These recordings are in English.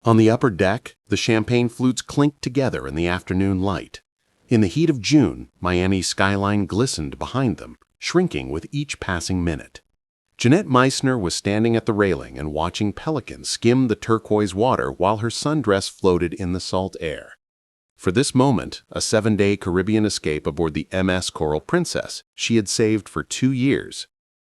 On the upper deck, the champagne flutes clinked together in the afternoon light. In the heat of June, Miami's skyline glistened behind them, shrinking with each passing minute. Jannette Mizener was standing at the railing and watching pelicans skim the turquoise water while her sundress floated in the salt air. For this moment, a 7-day Caribbean escape aboard the MS Coral Princess, she had saved for 2 years.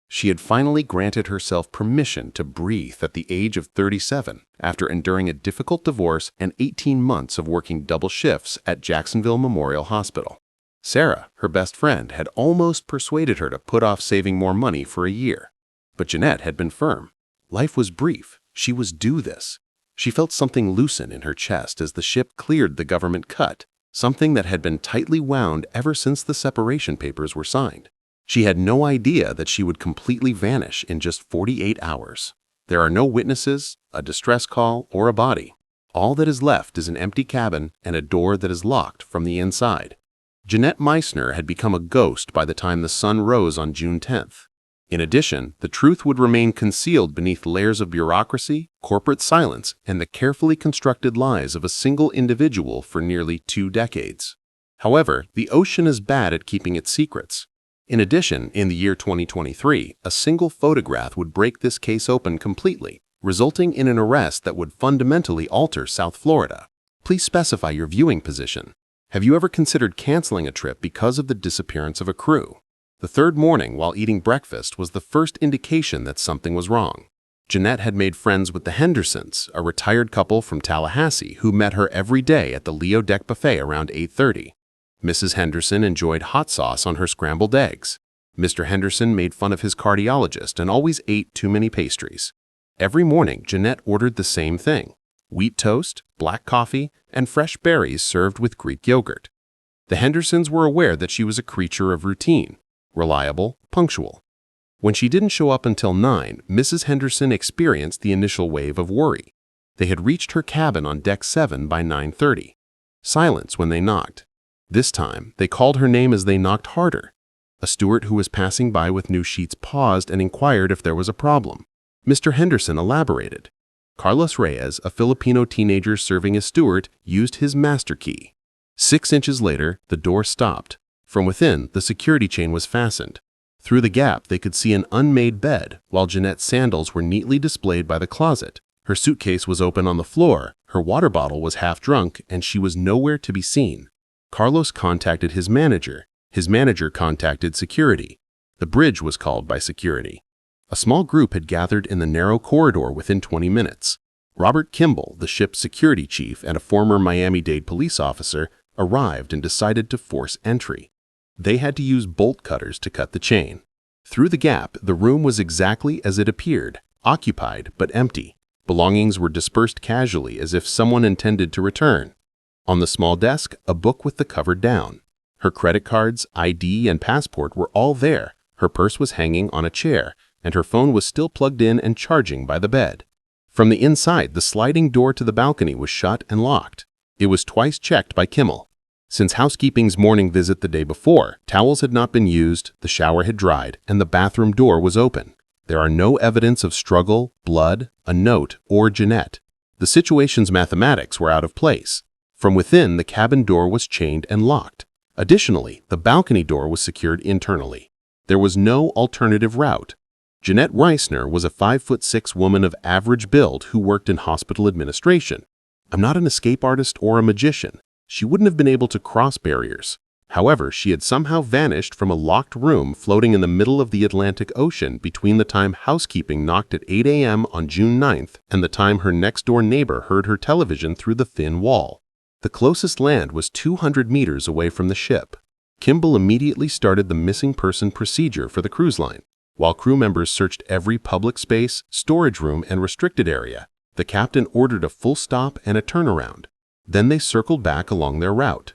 She had finally granted herself permission to breathe at the age of 37 after enduring a difficult divorce and 18 months of working double shifts at Jacksonville Memorial Hospital. Sarah, her best friend, had almost persuaded her to put off saving more money for a year. But Jannette had been firm. Life was brief. She was due this. She felt something loosen in her chest as the ship cleared the government cut, something that had been tightly wound ever since the separation papers were signed. She had no idea that she would completely vanish in just 48 hours. There are no witnesses, a distress call, or a body. All that is left is an empty cabin and a door that is locked from the inside. Jannette Mizener had become a ghost by the time the sun rose on June 10th. In addition, the truth would remain concealed beneath layers of bureaucracy, corporate silence, and the carefully constructed lies of a single individual for nearly 2 decades. However, the ocean is bad at keeping its secrets. In addition, in the year 2023, a single photograph would break this case open completely, resulting in an arrest that would fundamentally alter South Florida. Please specify your viewing position. Have you ever considered canceling a trip because of the disappearance of a crew? The third morning while eating breakfast was the first indication that something was wrong. Jannette had made friends with the Hendersons, a retired couple from Tallahassee who met her every day at the Leo Deck buffet around 8:30. Mrs. Henderson enjoyed hot sauce on her scrambled eggs. Mr. Henderson made fun of his cardiologist and always ate too many pastries. Every morning, Jannette ordered the same thing: wheat toast, black coffee, and fresh berries served with Greek yogurt. The Hendersons were aware that she was a creature of routine, reliable, punctual. When she didn't show up until 9, Mrs. Henderson experienced the initial wave of worry. They had reached her cabin on deck 7 by 9:30. Silence when they knocked. This time, they called her name as they knocked harder. A steward who was passing by with new sheets paused and inquired if there was a problem. Mr. Henderson elaborated. Carlos Reyes, a Filipino teenager serving as steward, used his master key. 6 inches later, the door stopped. From within, the security chain was fastened. Through the gap, they could see an unmade bed, while Jannette's sandals were neatly displayed by the closet. Her suitcase was open on the floor, her water bottle was half drunk, and she was nowhere to be seen. Carlos contacted his manager. His manager contacted security. The bridge was called by security. A small group had gathered in the narrow corridor within 20 minutes. Robert Kimball, the ship's security chief and a former Miami-Dade police officer, arrived and decided to force entry. They had to use bolt cutters to cut the chain. Through the gap, the room was exactly as it appeared, occupied but empty. Belongings were dispersed casually as if someone intended to return. On the small desk, a book with the cover down. Her credit cards, ID, and passport were all there. Her purse was hanging on a chair, and her phone was still plugged in and charging by the bed. From the inside, the sliding door to the balcony was shut and locked. It was twice checked by Kimmel. Since housekeeping's morning visit the day before, towels had not been used, the shower had dried, and the bathroom door was open. There are no evidence of struggle, blood, a note, or Jannette. The situation's mathematics were out of place. From within, the cabin door was chained and locked. Additionally, the balcony door was secured internally. There was no alternative route. Jannette Mizener was a 5'6" woman of average build who worked in hospital administration. I'm not an escape artist or a magician. She wouldn't have been able to cross barriers. However, she had somehow vanished from a locked room floating in the middle of the Atlantic Ocean between the time housekeeping knocked at 8 a.m. on June 9th and the time her next-door neighbor heard her television through the thin wall. The closest land was 200 meters away from the ship. Kimball immediately started the missing person procedure for the cruise line. While crew members searched every public space, storage room, and restricted area, the captain ordered a full stop and a turnaround. Then they circled back along their route.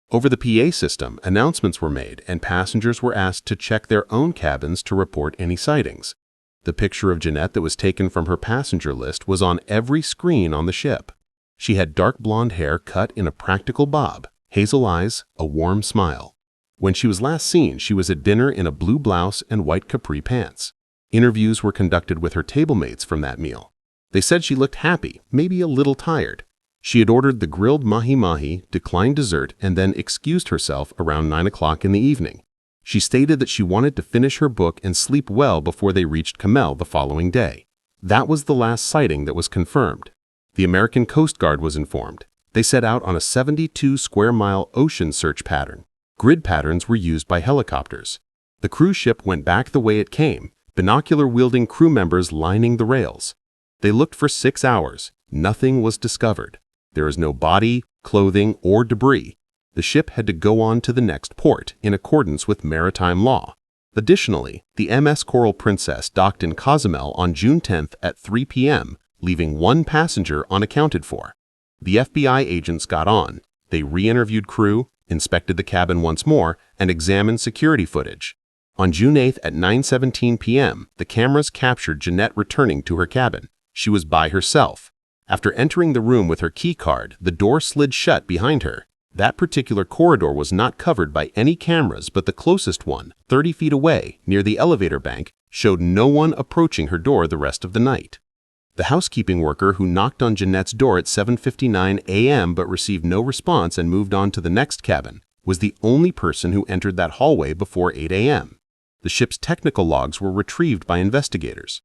Over the PA system, announcements were made, and passengers were asked to check their own cabins to report any sightings. The picture of Jannette that was taken from her passenger list was on every screen on the ship. She had dark blonde hair cut in a practical bob, hazel eyes, a warm smile. When she was last seen, she was at dinner in a blue blouse and white capri pants. Interviews were conducted with her table mates from that meal. They said she looked happy, maybe a little tired. She had ordered the grilled mahi-mahi, declined dessert, and then excused herself around 9 o'clock in the evening. She stated that she wanted to finish her book and sleep well before they reached Kamel the following day. That was the last sighting that was confirmed. The American Coast Guard was informed. They set out on a 72-square-mile ocean search pattern. Grid patterns were used by helicopters. The cruise ship went back the way it came, binocular-wielding crew members lining the rails. They looked for 6 hours. Nothing was discovered. There is no body, clothing, or debris. The ship had to go on to the next port in accordance with maritime law. Additionally, the MS Coral Princess docked in Cozumel on June 10th at 3 p.m., leaving 1 passenger unaccounted for. The FBI agents got on. They re-interviewed crew, inspected the cabin once more, and examined security footage. On June 8th at 9:17 p.m., the cameras captured Jannette returning to her cabin. She was by herself. After entering the room with her key card, the door slid shut behind her. That particular corridor was not covered by any cameras, but the closest one, 30 feet away, near the elevator bank, showed no one approaching her door the rest of the night. The housekeeping worker who knocked on Jannette's door at 7:59 a.m. but received no response and moved on to the next cabin was the only person who entered that hallway before 8 a.m. The ship's technical logs were retrieved by investigators.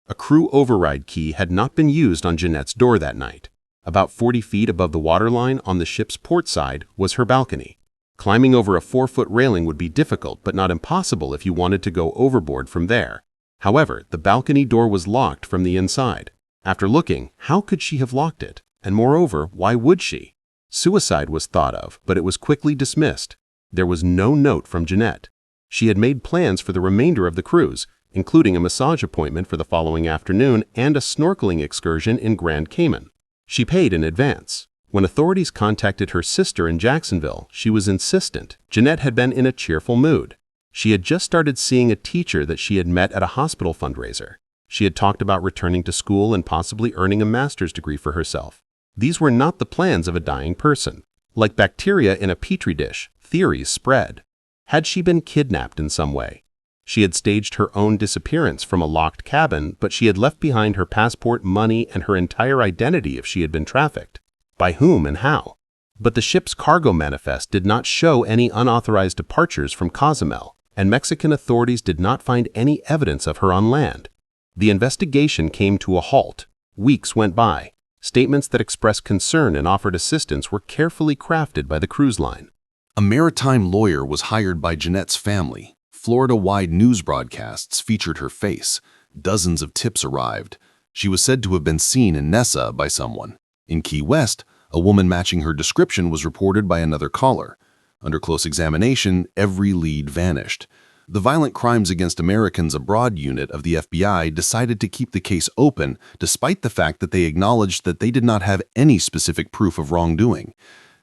A crew override key had not been used on Jannette's door that night. About 40 feet above the waterline on the ship's port side was her balcony. Climbing over a 4-foot railing would be difficult but not impossible if you wanted to go overboard from there. However, the balcony door was locked from the inside. After looking, how could she have locked it? And moreover, why would she? Suicide was thought of, but it was quickly dismissed. There was no note from Jannette. She had made plans for the remainder of the cruise, including a massage appointment for the following afternoon and a snorkeling excursion in Grand Cayman. She paid in advance. When authorities contacted her sister in Jacksonville, she was insistent. Jannette had been in a cheerful mood. She had just started seeing a teacher that she had met at a hospital fundraiser. She had talked about returning to school and possibly earning a master's degree for herself. These were not the plans of a dying person. Like bacteria in a petri dish, theories spread. Had she been kidnapped in some way? She had staged her own disappearance from a locked cabin, but she had left behind her passport, money, and her entire identity if she had been trafficked. By whom and how? But the ship's cargo manifest did not show any unauthorized departures from Cozumel, and Mexican authorities did not find any evidence of her on land. The investigation came to a halt. Weeks went by. Statements that expressed concern and offered assistance were carefully crafted by the cruise line. A maritime lawyer was hired by Jannette's family. Florida-wide news broadcasts featured her face. Dozens of tips arrived. She was said to have been seen in Nessa by someone. In Key West, a woman matching her description was reported by another caller. Under close examination, every lead vanished. The Violent Crimes Against Americans Abroad unit of the FBI decided to keep the case open despite the fact that they acknowledged that they did not have any specific proof of wrongdoing.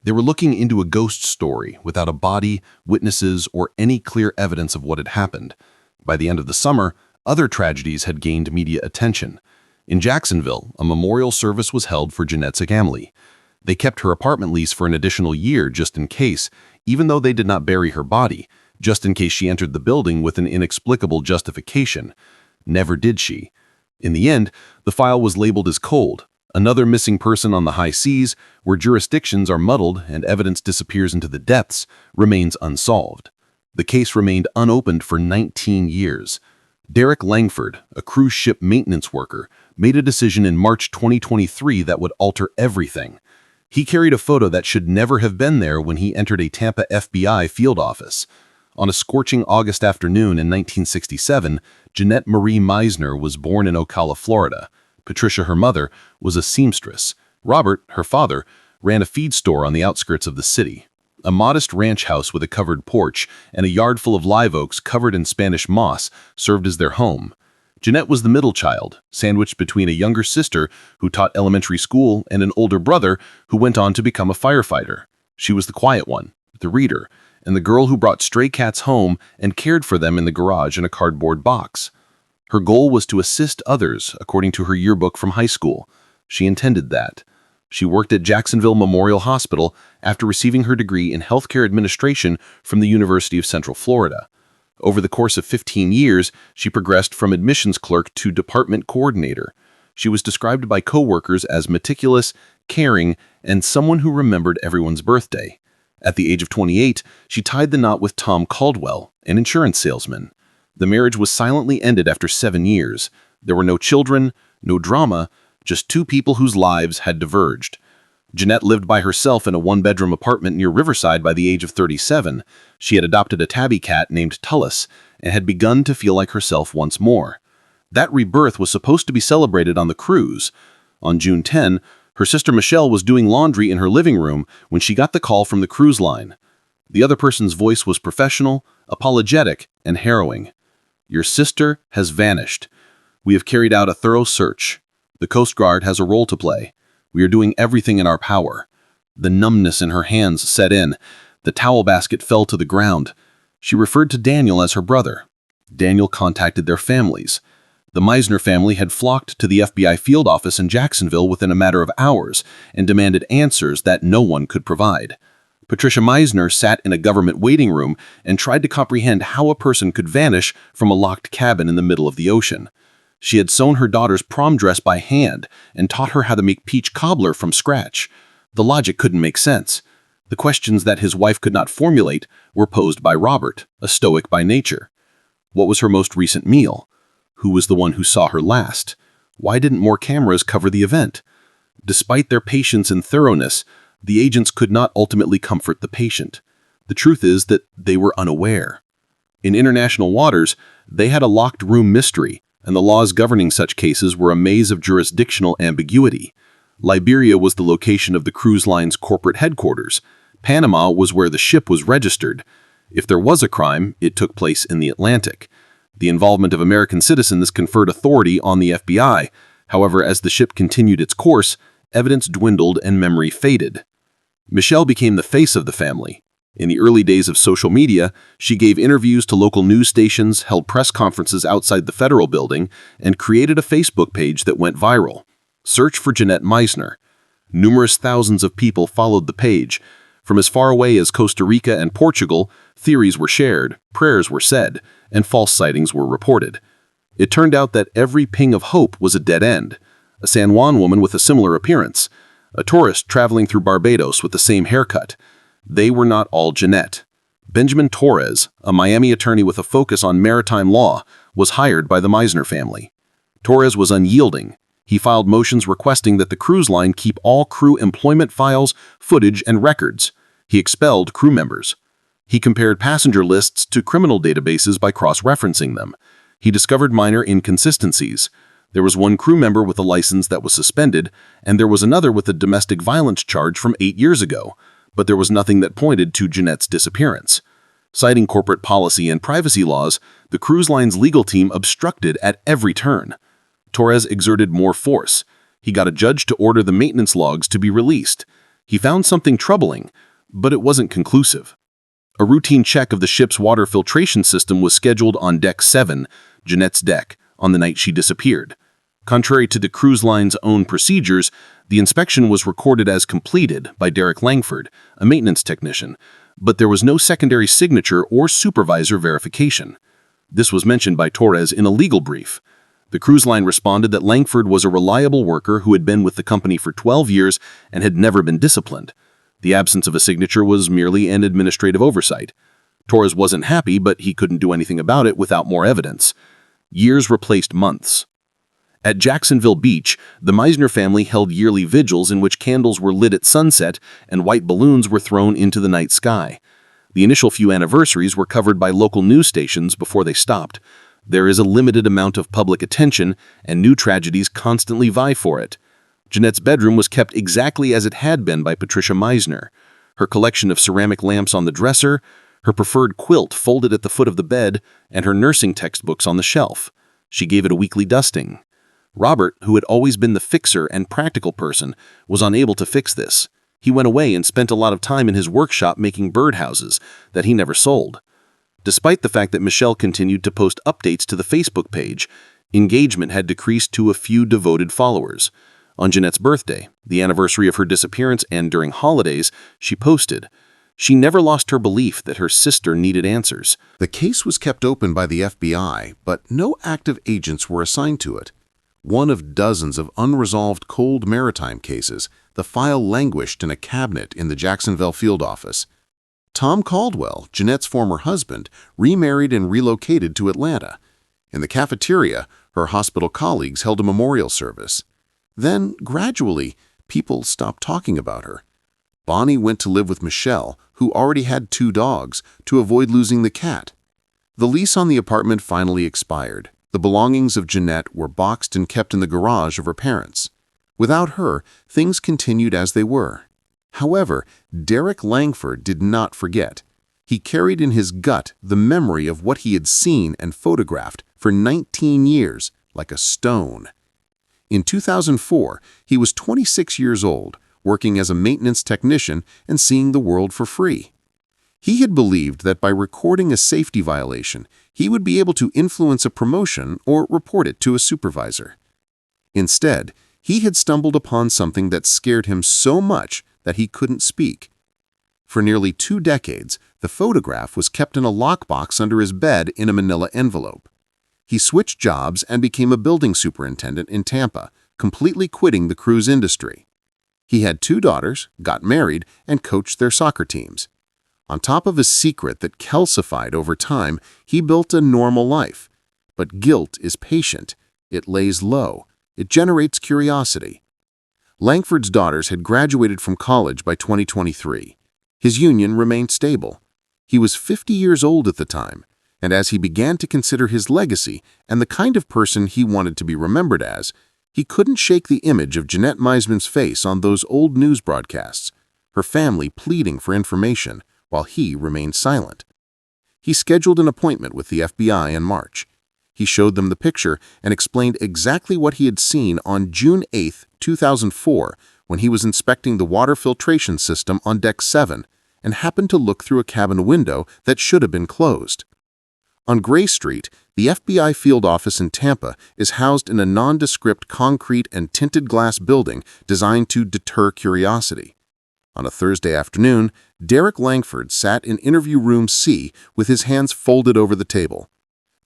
They were looking into a ghost story without a body, witnesses, or any clear evidence of what had happened. By the end of the summer, other tragedies had gained media attention. In Jacksonville, a memorial service was held for Jannette's family. They kept her apartment lease for an additional year just in case, even though they did not bury her body, just in case she entered the building with an inexplicable justification. Never did she. In the end, the file was labeled as cold. Another missing person on the high seas, where jurisdictions are muddled and evidence disappears into the depths, remains unsolved. The case remained unopened for 19 years. Derek Langford, a cruise ship maintenance worker, made a decision in March 2023 that would alter everything. He carried a photo that should never have been there when he entered a Tampa FBI field office. On a scorching August afternoon in 1967, Jannette Marie Mizener was born in Ocala, Florida. Patricia, her mother, was a seamstress. Robert, her father, ran a feed store on the outskirts of the city. A modest ranch house with a covered porch and a yard full of live oaks covered in Spanish moss served as their home. Jannette was the middle child, sandwiched between a younger sister who taught elementary school and an older brother who went on to become a firefighter. She was the quiet one, the reader, and the girl who brought stray cats home and cared for them in the garage in a cardboard box. Her goal was to assist others, according to her yearbook from high school. She intended that. She worked at Jacksonville Memorial Hospital after receiving her degree in healthcare administration from the University of Central Florida. Over the course of 15 years, she progressed from admissions clerk to department coordinator. She was described by coworkers as meticulous, caring, and someone who remembered everyone's birthday. At the age of 28, she tied the knot with Tom Caldwell, an insurance salesman. The marriage was silently ended after 7 years. There were no children, no drama, just two people whose lives had diverged. Jannette lived by herself in a one-bedroom apartment near Riverside by the age of 37. She had adopted a tabby cat named Tullis and had begun to feel like herself once more. That rebirth was supposed to be celebrated on the cruise. On June 10, her sister Michelle was doing laundry in her living room when she got the call from the cruise line. The other person's voice was professional, apologetic, and harrowing. "Your sister has vanished. We have carried out a thorough search. The Coast Guard has a role to play. We are doing everything in our power." The numbness in her hands set in. The towel basket fell to the ground. She referred to Daniel as her brother. Daniel contacted their families. The Mizener family had flocked to the FBI field office in Jacksonville within a matter of hours and demanded answers that no one could provide. Patricia Mizener sat in a government waiting room and tried to comprehend how a person could vanish from a locked cabin in the middle of the ocean. She had sewn her daughter's prom dress by hand and taught her how to make peach cobbler from scratch. The logic couldn't make sense. The questions that his wife could not formulate were posed by Robert, a stoic by nature. What was her most recent meal? Who was the one who saw her last? Why didn't more cameras cover the event? Despite their patience and thoroughness, the agents could not ultimately comfort the patient. The truth is that they were unaware. In international waters, they had a locked room mystery, and the laws governing such cases were a maze of jurisdictional ambiguity. Liberia was the location of the cruise line's corporate headquarters. Panama was where the ship was registered. If there was a crime, it took place in the Atlantic. The involvement of American citizens conferred authority on the FBI. However, as the ship continued its course, evidence dwindled and memory faded. Michelle became the face of the family. In the early days of social media, she gave interviews to local news stations, held press conferences outside the federal building, and created a Facebook page that went viral. Search for Jannette Mizener. Numerous thousands of people followed the page. From as far away as Costa Rica and Portugal, theories were shared, prayers were said, and false sightings were reported. It turned out that every ping of hope was a dead end. A San Juan woman with a similar appearance. A tourist traveling through Barbados with the same haircut. They were not all Jannette. Benjamin Torres, a Miami attorney with a focus on maritime law, was hired by the Mizener family. Torres was unyielding. He filed motions requesting that the cruise line keep all crew employment files, footage, and records. He expelled crew members. He compared passenger lists to criminal databases by cross-referencing them. He discovered minor inconsistencies. There was one crew member with a license that was suspended, and there was another with a domestic violence charge from 8 years ago, but there was nothing that pointed to Jannette's disappearance. Citing corporate policy and privacy laws, the cruise line's legal team obstructed at every turn. Torres exerted more force. He got a judge to order the maintenance logs to be released. He found something troubling, but it wasn't conclusive. A routine check of the ship's water filtration system was scheduled on Deck 7, Jannette's deck, on the night she disappeared. Contrary to the cruise line's own procedures, the inspection was recorded as completed by Derek Langford, a maintenance technician, but there was no secondary signature or supervisor verification. This was mentioned by Torres in a legal brief. The cruise line responded that Langford was a reliable worker who had been with the company for 12 years and had never been disciplined. The absence of a signature was merely an administrative oversight. Torres wasn't happy, but he couldn't do anything about it without more evidence. Years replaced months. At Jacksonville Beach, the Mizener family held yearly vigils in which candles were lit at sunset and white balloons were thrown into the night sky. The initial few anniversaries were covered by local news stations before they stopped. There is a limited amount of public attention, and new tragedies constantly vie for it. Jannette's bedroom was kept exactly as it had been by Patricia Mizener. Her collection of ceramic lamps on the dresser, her preferred quilt folded at the foot of the bed, and her nursing textbooks on the shelf. She gave it a weekly dusting. Robert, who had always been the fixer and practical person, was unable to fix this. He went away and spent a lot of time in his workshop making birdhouses that he never sold. Despite the fact that Michelle continued to post updates to the Facebook page, engagement had decreased to a few devoted followers. On Jannette's birthday, the anniversary of her disappearance, and during holidays, she posted, "She never lost her belief that her sister needed answers." The case was kept open by the FBI, but no active agents were assigned to it. One of dozens of unresolved cold maritime cases, the file languished in a cabinet in the Jacksonville field office. Tom Caldwell, Jannette's former husband, remarried and relocated to Atlanta. In the cafeteria, her hospital colleagues held a memorial service. Then, gradually, people stopped talking about her. Bonnie went to live with Michelle, who already had 2 dogs, to avoid losing the cat. The lease on the apartment finally expired. The belongings of Jannette were boxed and kept in the garage of her parents. Without her, things continued as they were. However, Derek Langford did not forget. He carried in his gut the memory of what he had seen and photographed for 19 years, like a stone. In 2004, he was 26 years old, working as a maintenance technician and seeing the world for free. He had believed that by recording a safety violation, he would be able to influence a promotion or report it to a supervisor. Instead, he had stumbled upon something that scared him so much that he couldn't speak. For nearly 2 decades, the photograph was kept in a lockbox under his bed in a manila envelope. He switched jobs and became a building superintendent in Tampa, completely quitting the cruise industry. He had 2 daughters, got married, and coached their soccer teams. On top of a secret that calcified over time, he built a normal life. But guilt is patient. It lays low. It generates curiosity. Langford's daughters had graduated from college by 2023. His union remained stable. He was 50 years old at the time, and as he began to consider his legacy and the kind of person he wanted to be remembered as, he couldn't shake the image of Jannette Mizener's face on those old news broadcasts, her family pleading for information while he remained silent. He scheduled an appointment with the FBI in March. He showed them the picture and explained exactly what he had seen on June 8, 2004, when he was inspecting the water filtration system on Deck 7 and happened to look through a cabin window that should have been closed. On Gray Street, the FBI field office in Tampa is housed in a nondescript concrete and tinted glass building designed to deter curiosity. On a Thursday afternoon, Derek Langford sat in interview room C with his hands folded over the table.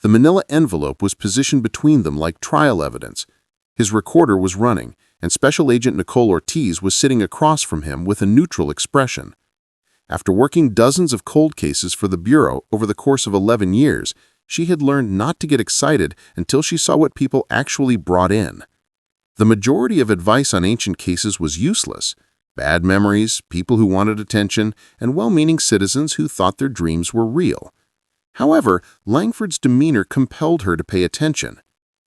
The manila envelope was positioned between them like trial evidence. His recorder was running, and Special Agent Nicole Ortiz was sitting across from him with a neutral expression. After working dozens of cold cases for the Bureau over the course of 11 years, she had learned not to get excited until she saw what people actually brought in. The majority of advice on ancient cases was useless. Bad memories, people who wanted attention, and well-meaning citizens who thought their dreams were real. However, Langford's demeanor compelled her to pay attention.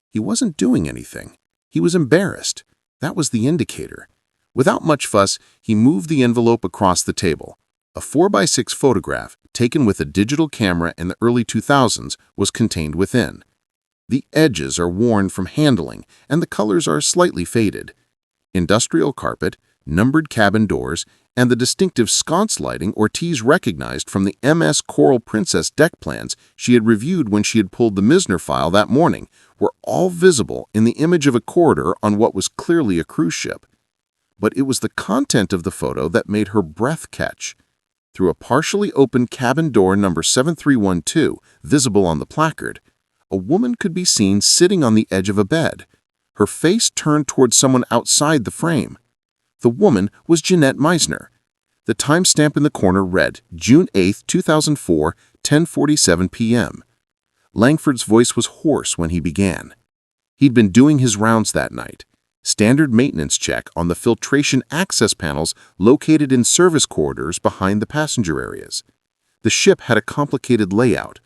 He wasn't doing anything. He was embarrassed. That was the indicator. Without much fuss, he moved the envelope across the table. A 4x6 photograph, taken with a digital camera in the early 2000s, was contained within. The edges are worn from handling, and the colors are slightly faded. Industrial carpet, numbered cabin doors, and the distinctive sconce lighting Ortiz recognized from the MS Coral Princess deck plans she had reviewed when she had pulled the Mizener file that morning were all visible in the image of a corridor on what was clearly a cruise ship. But it was the content of the photo that made her breath catch. Through a partially open cabin door number 7312, visible on the placard, a woman could be seen sitting on the edge of a bed, her face turned toward someone outside the frame. The woman was Jannette Mizener. The timestamp in the corner read, June 8, 2004, 10:47 p.m. Langford's voice was hoarse when he began. He'd been doing his rounds that night. Standard maintenance check on the filtration access panels located in service corridors behind the passenger areas. The ship had a complicated layout.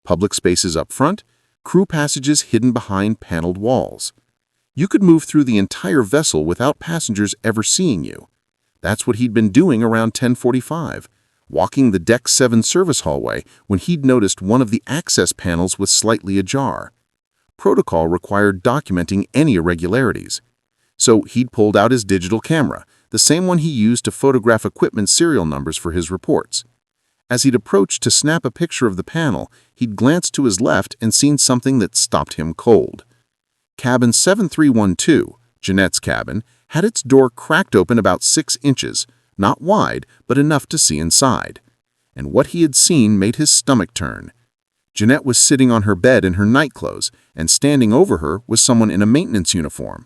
Public spaces up front, crew passages hidden behind paneled walls. You could move through the entire vessel without passengers ever seeing you. That's what he'd been doing around 10:45, walking the Deck 7 service hallway when he'd noticed one of the access panels was slightly ajar. Protocol required documenting any irregularities. So he'd pulled out his digital camera, the same one he used to photograph equipment serial numbers for his reports. As he'd approached to snap a picture of the panel, he'd glanced to his left and seen something that stopped him cold. Cabin 7312, Jannette's cabin, had its door cracked open about 6 inches, not wide, but enough to see inside. And what he had seen made his stomach turn. Jannette was sitting on her bed in her nightclothes, and standing over her was someone in a maintenance uniform.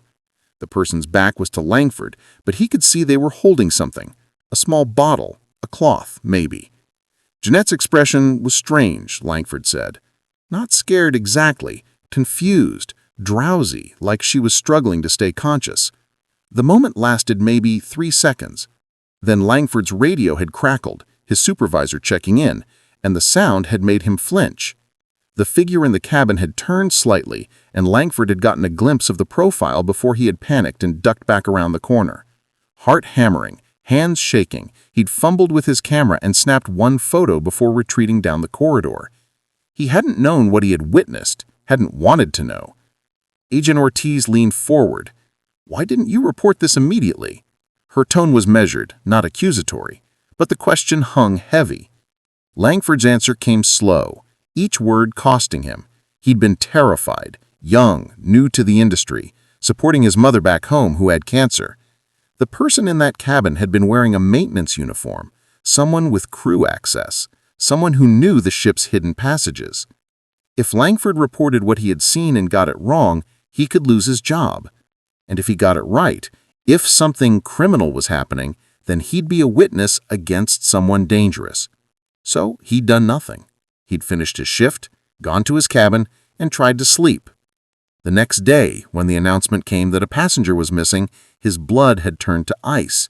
The person's back was to Langford, but he could see they were holding something. A small bottle, a cloth, maybe. Jannette's expression was strange, Langford said. Not scared exactly, confused, drowsy, like she was struggling to stay conscious. The moment lasted maybe 3 seconds. Then Langford's radio had crackled, his supervisor checking in, and the sound had made him flinch. The figure in the cabin had turned slightly, and Langford had gotten a glimpse of the profile before he had panicked and ducked back around the corner. Heart hammering, hands shaking, he'd fumbled with his camera and snapped one photo before retreating down the corridor. He hadn't known what he had witnessed, hadn't wanted to know. Agent Ortiz leaned forward. "Why didn't you report this immediately?" Her tone was measured, not accusatory, but the question hung heavy. Langford's answer came slow, each word costing him. He'd been terrified, young, new to the industry, supporting his mother back home who had cancer. The person in that cabin had been wearing a maintenance uniform, someone with crew access, someone who knew the ship's hidden passages. If Langford reported what he had seen and got it wrong, he could lose his job. And if he got it right, if something criminal was happening, then he'd be a witness against someone dangerous. So he'd done nothing. He'd finished his shift, gone to his cabin, and tried to sleep. The next day, when the announcement came that a passenger was missing, his blood had turned to ice.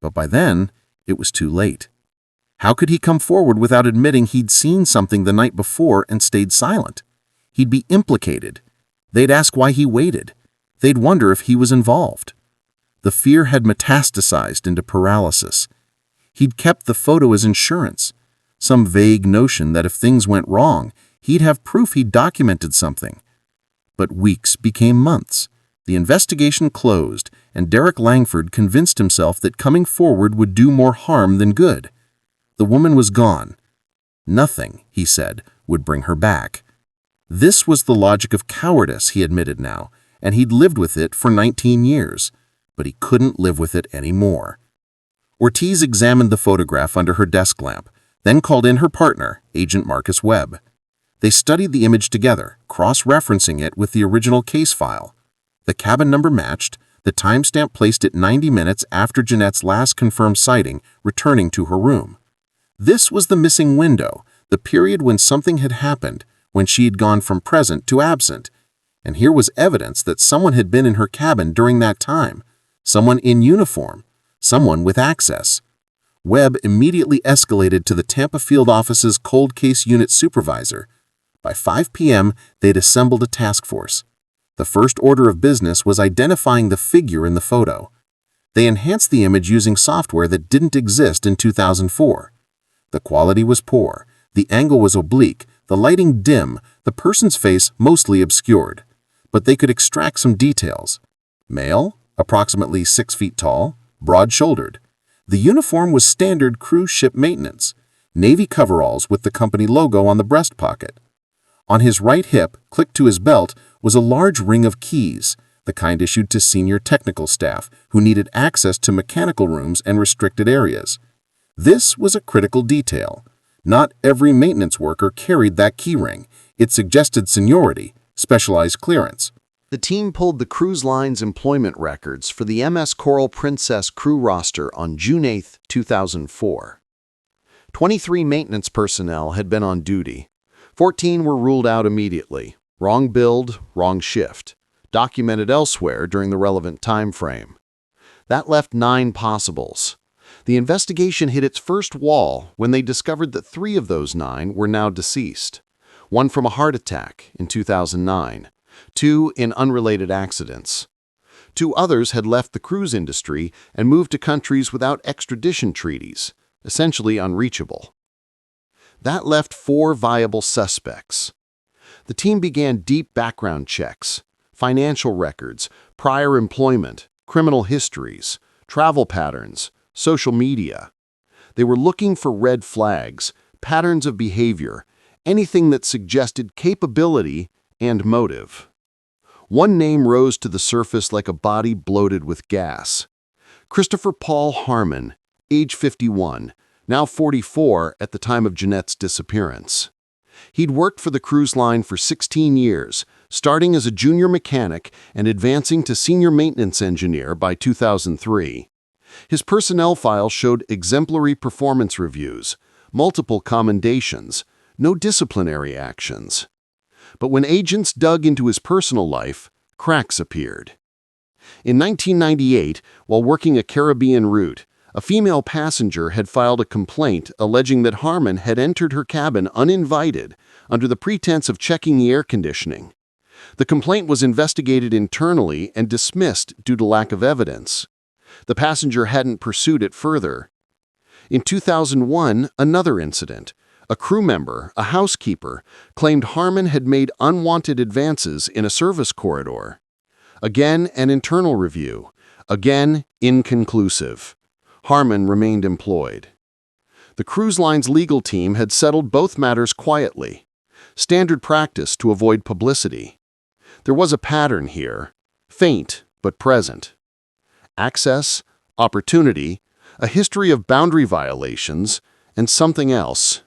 But by then, it was too late. How could he come forward without admitting he'd seen something the night before and stayed silent? He'd be implicated. They'd ask why he waited. They'd wonder if he was involved. The fear had metastasized into paralysis. He'd kept the photo as insurance, some vague notion that if things went wrong, he'd have proof he'd documented something. But weeks became months. The investigation closed, and Derek Langford convinced himself that coming forward would do more harm than good. The woman was gone. Nothing, he said, would bring her back. This was the logic of cowardice, he admitted now, and he'd lived with it for 19 years, but he couldn't live with it anymore. Ortiz examined the photograph under her desk lamp, then called in her partner, Agent Marcus Webb. They studied the image together, cross-referencing it with the original case file. The cabin number matched, the timestamp placed at 90 minutes after Jannette's last confirmed sighting, returning to her room. This was the missing window, the period when something had happened, when she had gone from present to absent. And here was evidence that someone had been in her cabin during that time, someone in uniform, someone with access. Webb immediately escalated to the Tampa field office's cold case unit supervisor. By 5 p.m., they'd assembled a task force. The first order of business was identifying the figure in the photo. They enhanced the image using software that didn't exist in 2004. The quality was poor, the angle was oblique, the lighting dim, the person's face mostly obscured. But they could extract some details. Male, approximately 6 feet tall, broad-shouldered. The uniform was standard cruise ship maintenance, navy coveralls with the company logo on the breast pocket. On his right hip, clipped to his belt, was a large ring of keys, the kind issued to senior technical staff who needed access to mechanical rooms and restricted areas. This was a critical detail. Not every maintenance worker carried that key ring. It suggested seniority, specialized clearance. The team pulled the cruise line's employment records for the MS Coral Princess crew roster on June 8, 2004. 23 maintenance personnel had been on duty. 14 were ruled out immediately. Wrong build, wrong shift. Documented elsewhere during the relevant time frame. That left 9 possibles. The investigation hit its first wall when they discovered that 3 of those 9 were now deceased. 1 from a heart attack in 2009. 2 in unrelated accidents. 2 others had left the cruise industry and moved to countries without extradition treaties, essentially unreachable. That left 4 viable suspects. The team began deep background checks, financial records, prior employment, criminal histories, travel patterns, social media. They were looking for red flags, patterns of behavior, anything that suggested capability and motive. One name rose to the surface like a body bloated with gas. Christopher Paul Harmon, age 51, now 44 at the time of Jannette's disappearance. He'd worked for the cruise line for 16 years, starting as a junior mechanic and advancing to senior maintenance engineer by 2003. His personnel file showed exemplary performance reviews, multiple commendations, no disciplinary actions. But when agents dug into his personal life, cracks appeared. In 1998, while working a Caribbean route, a female passenger had filed a complaint alleging that Harmon had entered her cabin uninvited under the pretense of checking the air conditioning. The complaint was investigated internally and dismissed due to lack of evidence. The passenger hadn't pursued it further. In 2001, another incident. A crew member, a housekeeper, claimed Harmon had made unwanted advances in a service corridor. Again, an internal review. Again, inconclusive. Harmon remained employed. The cruise line's legal team had settled both matters quietly. Standard practice to avoid publicity. There was a pattern here, faint but present. Access, opportunity, a history of boundary violations, and something else.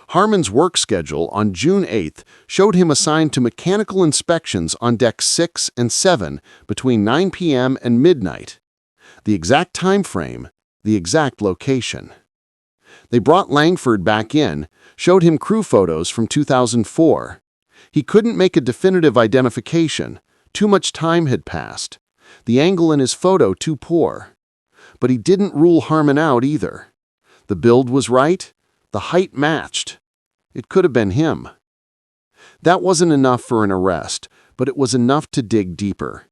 Harmon's work schedule on June 8th showed him assigned to mechanical inspections on decks 6 and 7 between 9 p.m. and midnight. The exact time frame, the exact location. They brought Langford back in, showed him crew photos from 2004. He couldn't make a definitive identification. Too much time had passed. The angle in his photo too poor. But he didn't rule Harmon out either. The build was right. The height matched. It could have been him. That wasn't enough for an arrest, but it was enough to dig deeper.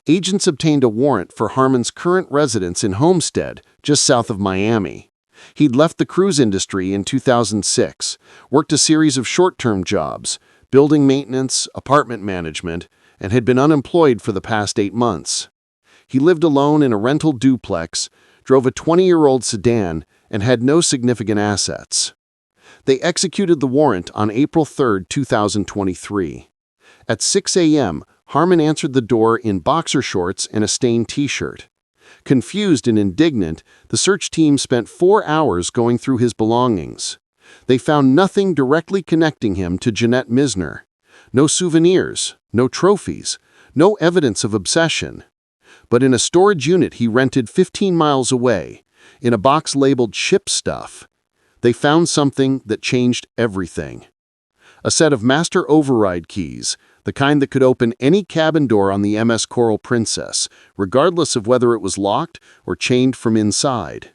Agents obtained a warrant for Harmon's current residence in Homestead, just south of Miami. He'd left the cruise industry in 2006, worked a series of short-term jobs, building maintenance, apartment management, and had been unemployed for the past 8 months. He lived alone in a rental duplex, drove a 20-year-old sedan, and had no significant assets. They executed the warrant on April 3, 2023. At 6 a.m., Harmon answered the door in boxer shorts and a stained t-shirt. Confused and indignant, the search team spent 4 hours going through his belongings. They found nothing directly connecting him to Jannette Mizener. No souvenirs, no trophies, no evidence of obsession. But in a storage unit he rented 15 miles away, in a box labeled ship stuff, they found something that changed everything. A set of master override keys, the kind that could open any cabin door on the MS Coral Princess, regardless of whether it was locked or chained from inside.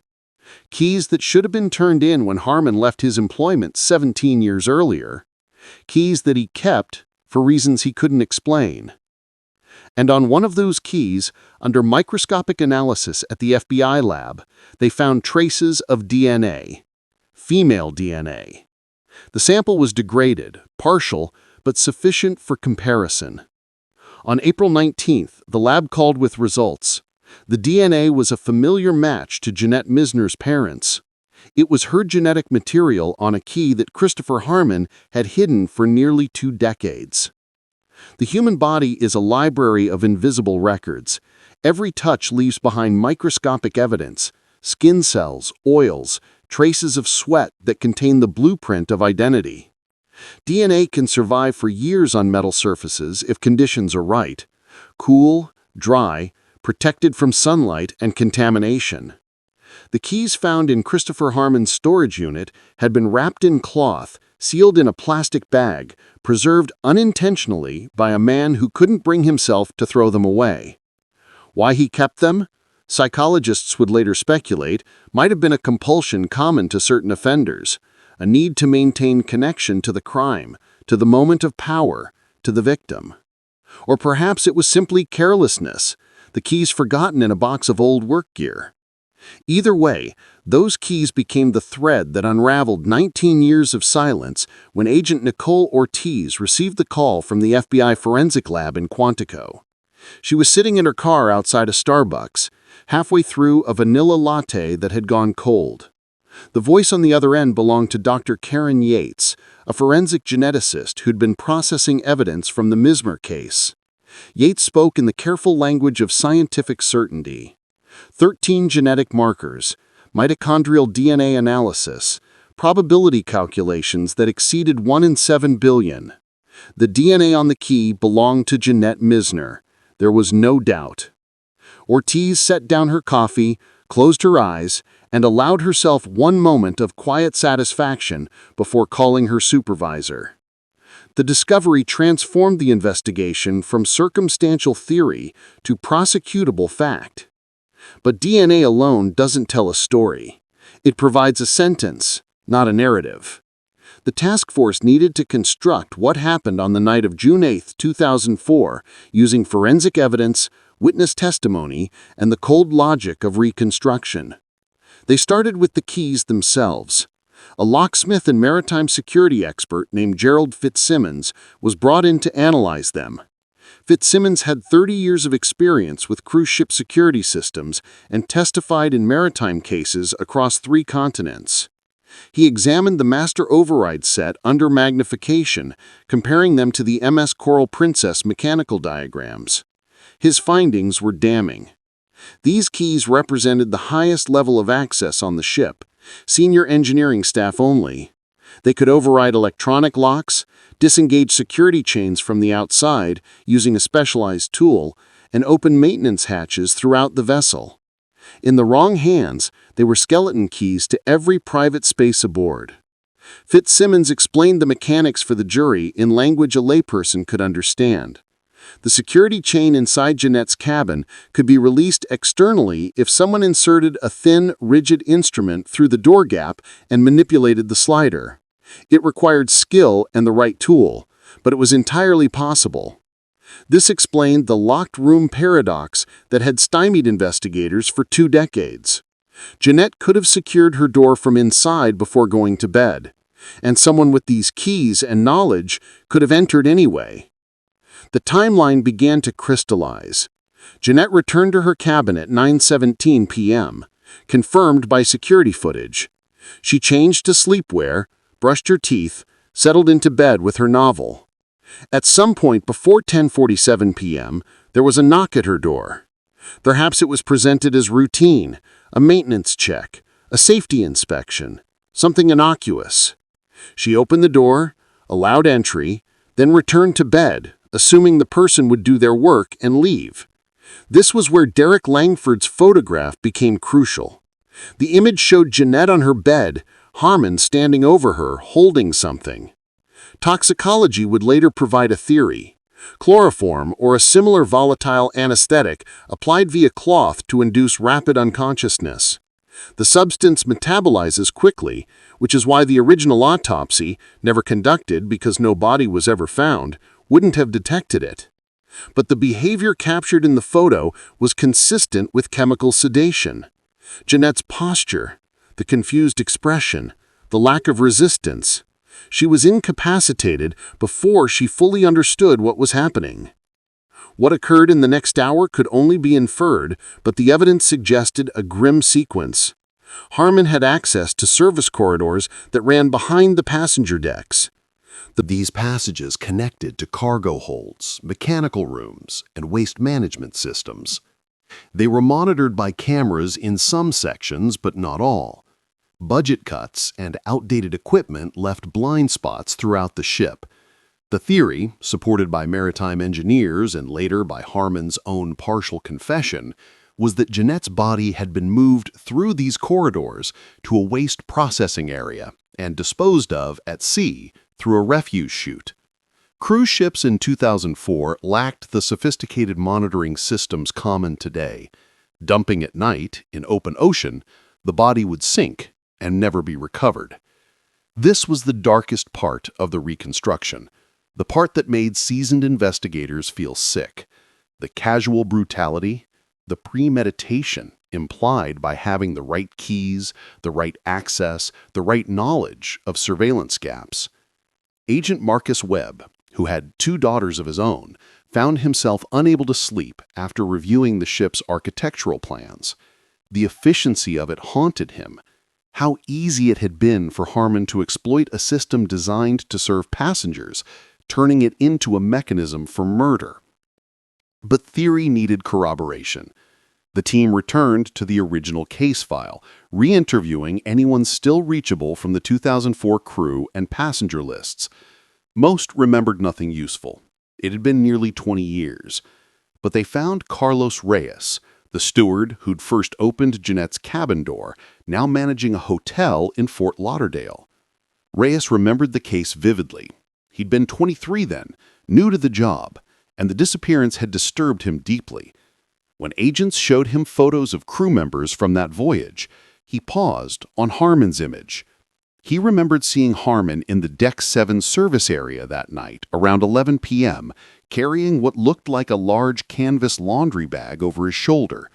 Keys that should have been turned in when Harmon left his employment 17 years earlier. Keys that he kept for reasons he couldn't explain. And on one of those keys, under microscopic analysis at the FBI lab, they found traces of DNA. Female DNA. The sample was degraded, partial, but sufficient for comparison. On April 19th, the lab called with results. The DNA was a familiar match to Jannette Mizener's parents. It was her genetic material on a key that Christopher Harmon had hidden for nearly 2 decades. The human body is a library of invisible records. Every touch leaves behind microscopic evidence, skin cells, oils, traces of sweat that contain the blueprint of identity. DNA can survive for years on metal surfaces if conditions are right. Cool, dry, protected from sunlight and contamination. The keys found in Christopher Harmon's storage unit had been wrapped in cloth, sealed in a plastic bag, preserved unintentionally by a man who couldn't bring himself to throw them away. Why he kept them? Psychologists would later speculate, might have been a compulsion common to certain offenders, a need to maintain connection to the crime, to the moment of power, to the victim. Or perhaps it was simply carelessness, the keys forgotten in a box of old work gear. Either way, those keys became the thread that unraveled 19 years of silence when Agent Nicole Ortiz received the call from the FBI forensic lab in Quantico. She was sitting in her car outside a Starbucks, halfway through a vanilla latte that had gone cold. The voice on the other end belonged to Dr. Karen Yates, a forensic geneticist who'd been processing evidence from the Mizener case. Yates spoke in the careful language of scientific certainty. 13 genetic markers, mitochondrial DNA analysis, probability calculations that exceeded 1 in 7 billion. The DNA on the key belonged to Jannette Mizener. There was no doubt. Ortiz set down her coffee, closed her eyes, and allowed herself one moment of quiet satisfaction before calling her supervisor. The discovery transformed the investigation from circumstantial theory to prosecutable fact. But DNA alone doesn't tell a story. It provides a sentence, not a narrative. The task force needed to construct what happened on the night of June 8, 2004, using forensic evidence, witness testimony, and the cold logic of reconstruction. They started with the keys themselves. A locksmith and maritime security expert named Gerald Fitzsimmons was brought in to analyze them. Fitzsimmons had 30 years of experience with cruise ship security systems and testified in maritime cases across 3 continents. He examined the master override set under magnification, comparing them to the MS Coral Princess mechanical diagrams. His findings were damning. These keys represented the highest level of access on the ship, senior engineering staff only. They could override electronic locks, disengage security chains from the outside using a specialized tool, and open maintenance hatches throughout the vessel. In the wrong hands, they were skeleton keys to every private space aboard. Fitzsimmons explained the mechanics for the jury in language a layperson could understand. The security chain inside Jannette's cabin could be released externally if someone inserted a thin, rigid instrument through the door gap and manipulated the slider. It required skill and the right tool, but it was entirely possible. This explained the locked room paradox that had stymied investigators for 2 decades. Jannette could have secured her door from inside before going to bed, and someone with these keys and knowledge could have entered anyway. The timeline began to crystallize. Jannette returned to her cabin at 9:17 p.m., confirmed by security footage. She changed to sleepwear, brushed her teeth, settled into bed with her novel. At some point before 10:47 p.m., there was a knock at her door. Perhaps it was presented as routine, a maintenance check, a safety inspection, something innocuous. She opened the door, allowed entry, then returned to bed, assuming the person would do their work and leave. This was where Derek Langford's photograph became crucial. The image showed Jannette on her bed, Harmon standing over her, holding something. Toxicology would later provide a theory. Chloroform or a similar volatile anesthetic applied via cloth to induce rapid unconsciousness. The substance metabolizes quickly, which is why the original autopsy, never conducted because no body was ever found, wouldn't have detected it. But the behavior captured in the photo was consistent with chemical sedation. Jannette's posture, the confused expression, the lack of resistance. She was incapacitated before she fully understood what was happening. What occurred in the next hour could only be inferred, but the evidence suggested a grim sequence. Harmon had access to service corridors that ran behind the passenger decks. These passages connected to cargo holds, mechanical rooms, and waste management systems. They were monitored by cameras in some sections, but not all. Budget cuts and outdated equipment left blind spots throughout the ship. The theory, supported by maritime engineers and later by Harmon's own partial confession, was that Jannette's body had been moved through these corridors to a waste processing area and disposed of at sea through a refuse chute. Cruise ships in 2004 lacked the sophisticated monitoring systems common today. Dumping at night in open ocean, the body would sink and never be recovered. This was the darkest part of the reconstruction, the part that made seasoned investigators feel sick. The casual brutality, the premeditation implied by having the right keys, the right access, the right knowledge of surveillance gaps. Agent Marcus Webb, who had 2 daughters of his own, found himself unable to sleep after reviewing the ship's architectural plans. The efficiency of it haunted him. How easy it had been for Harmon to exploit a system designed to serve passengers, turning it into a mechanism for murder. But theory needed corroboration. The team returned to the original case file, re-interviewing anyone still reachable from the 2004 crew and passenger lists. Most remembered nothing useful. It had been nearly 20 years. But they found Carlos Reyes, the steward who'd first opened Jannette's cabin door, now managing a hotel in Fort Lauderdale. Reyes remembered the case vividly. He'd been 23 then, new to the job, and the disappearance had disturbed him deeply. When agents showed him photos of crew members from that voyage, he paused on Harmon's image. He remembered seeing Harmon in the Deck 7 service area that night, around 11 p.m., carrying what looked like a large canvas laundry bag over his shoulder.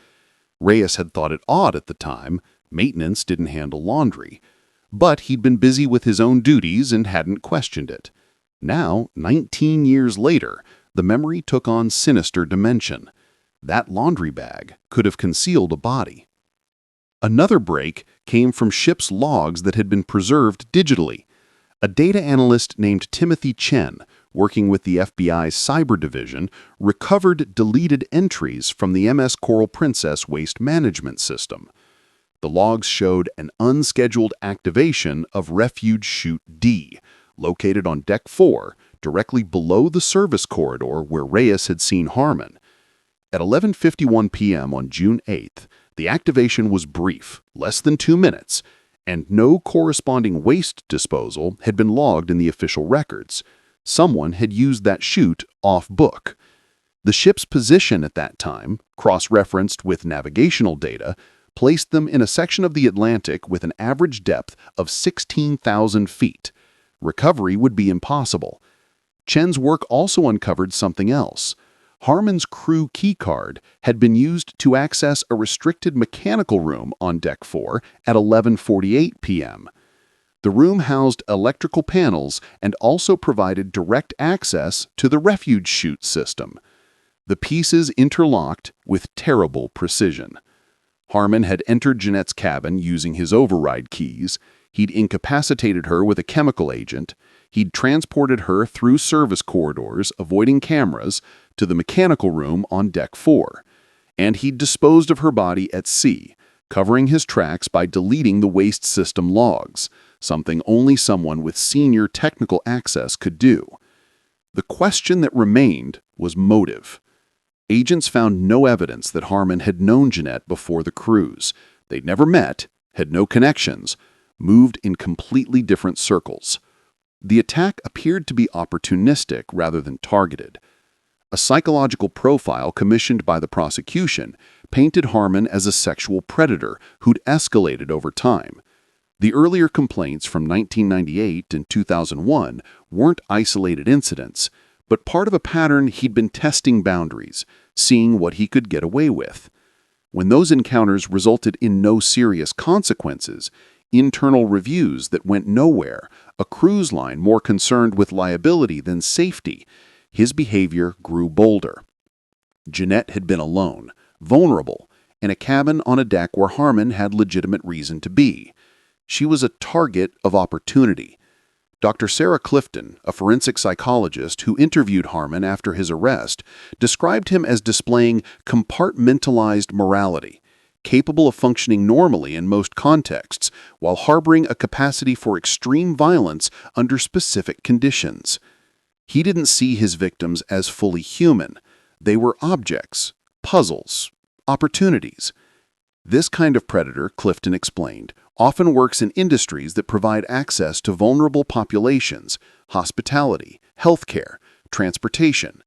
Reyes had thought it odd at the time. Maintenance didn't handle laundry. But he'd been busy with his own duties and hadn't questioned it. Now, 19 years later, the memory took on sinister dimension. That laundry bag could have concealed a body. Another break came from ship's logs that had been preserved digitally. A data analyst named Timothy Chen, working with the FBI's cyber division, recovered deleted entries from the MS Coral Princess waste management system. The logs showed an unscheduled activation of Refuge Chute D, located on Deck 4, directly below the service corridor where Reyes had seen Harmon. At 11:51 p.m. on June 8th, the activation was brief, less than 2 minutes, and no corresponding waste disposal had been logged in the official records. Someone had used that chute off-book. The ship's position at that time, cross-referenced with navigational data, placed them in a section of the Atlantic with an average depth of 16,000 feet. Recovery would be impossible. Chen's work also uncovered something else. Harmon's crew keycard had been used to access a restricted mechanical room on Deck 4 at 11:48 p.m. The room housed electrical panels and also provided direct access to the refuge chute system. The pieces interlocked with terrible precision. Harmon had entered Jannette's cabin using his override keys. He'd incapacitated her with a chemical agent. He'd transported her through service corridors, avoiding cameras, to the mechanical room on Deck 4. And he'd disposed of her body at sea, covering his tracks by deleting the waste system logs, something only someone with senior technical access could do. The question that remained was motive. Agents found no evidence that Harmon had known Jannette before the cruise. They'd never met, had no connections, moved in completely different circles. The attack appeared to be opportunistic rather than targeted. A psychological profile commissioned by the prosecution painted Harmon as a sexual predator who'd escalated over time. The earlier complaints from 1998 and 2001 weren't isolated incidents, but part of a pattern he'd been testing boundaries, seeing what he could get away with. When those encounters resulted in no serious consequences, internal reviews that went nowhere, a cruise line more concerned with liability than safety, his behavior grew bolder. Jannette had been alone, vulnerable, in a cabin on a deck where Harmon had legitimate reason to be. She was a target of opportunity. Dr. Sarah Clifton, a forensic psychologist who interviewed Harmon after his arrest, described him as displaying compartmentalized morality, capable of functioning normally in most contexts, while harboring a capacity for extreme violence under specific conditions. He didn't see his victims as fully human. They were objects, puzzles, opportunities. This kind of predator, Clifton explained, often works in industries that provide access to vulnerable populations, hospitality, healthcare, transportation.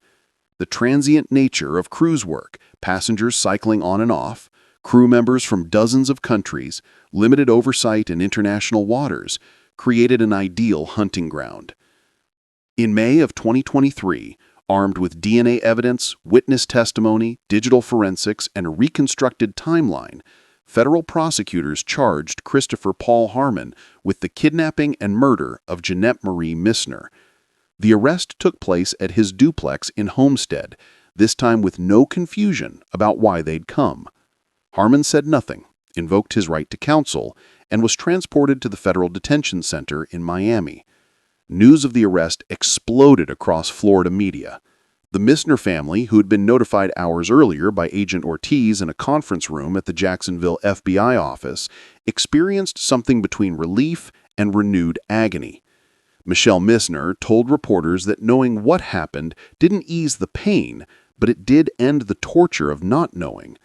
The transient nature of cruise work, passengers cycling on and off, crew members from dozens of countries, limited oversight in international waters, created an ideal hunting ground. In May of 2023, armed with DNA evidence, witness testimony, digital forensics, and a reconstructed timeline, federal prosecutors charged Christopher Paul Harmon with the kidnapping and murder of Jannette Mizener. The arrest took place at his duplex in Homestead, this time with no confusion about why they'd come. Harmon said nothing, invoked his right to counsel, and was transported to the Federal Detention Center in Miami. News of the arrest exploded across Florida media. The Mizener family, who had been notified hours earlier by Agent Ortiz in a conference room at the Jacksonville FBI office, experienced something between relief and renewed agony. Michelle Mizener told reporters that knowing what happened didn't ease the pain, but it did end the torture of not knowing.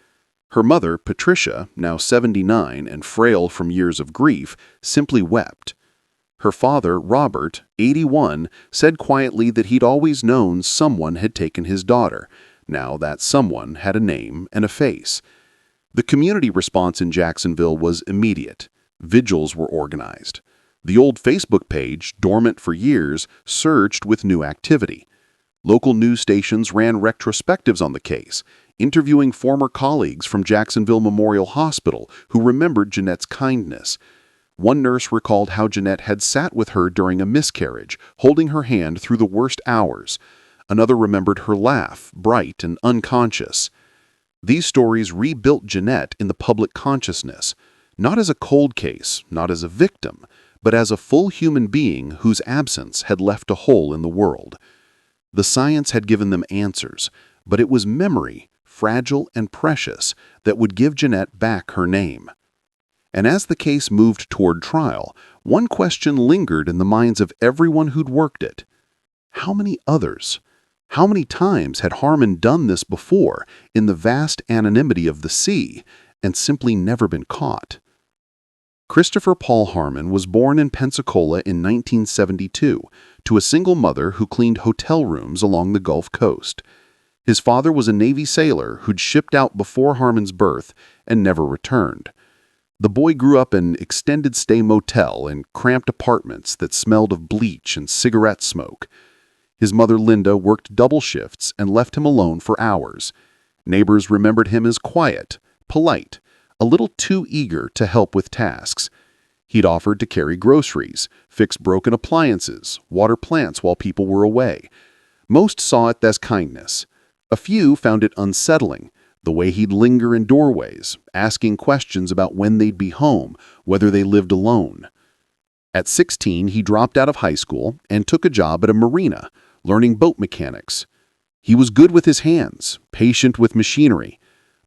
Her mother, Patricia, now 79 and frail from years of grief, simply wept. Her father, Robert, 81, said quietly that he'd always known someone had taken his daughter. Now that someone had a name and a face. The community response in Jacksonville was immediate. Vigils were organized. The old Facebook page, dormant for years, surged with new activity. Local news stations ran retrospectives on the case, interviewing former colleagues from Jacksonville Memorial Hospital who remembered Jannette's kindness. One nurse recalled how Jannette had sat with her during a miscarriage, holding her hand through the worst hours. Another remembered her laugh, bright and unconscious. These stories rebuilt Jannette in the public consciousness, not as a cold case, not as a victim, but as a full human being whose absence had left a hole in the world. The science had given them answers, but it was memory, fragile and precious, that would give Jannette back her name. And as the case moved toward trial, one question lingered in the minds of everyone who'd worked it. How many others? How many times had Harmon done this before in the vast anonymity of the sea and simply never been caught? Christopher Paul Harmon was born in Pensacola in 1972 to a single mother who cleaned hotel rooms along the Gulf Coast. His father was a Navy sailor who'd shipped out before Harmon's birth and never returned. The boy grew up in extended-stay motel and cramped apartments that smelled of bleach and cigarette smoke. His mother, Linda, worked double shifts and left him alone for hours. Neighbors remembered him as quiet, polite, a little too eager to help with tasks. He'd offered to carry groceries, fix broken appliances, water plants while people were away. Most saw it as kindness. A few found it unsettling, the way he'd linger in doorways, asking questions about when they'd be home, whether they lived alone. At 16, he dropped out of high school and took a job at a marina, learning boat mechanics. He was good with his hands, patient with machinery.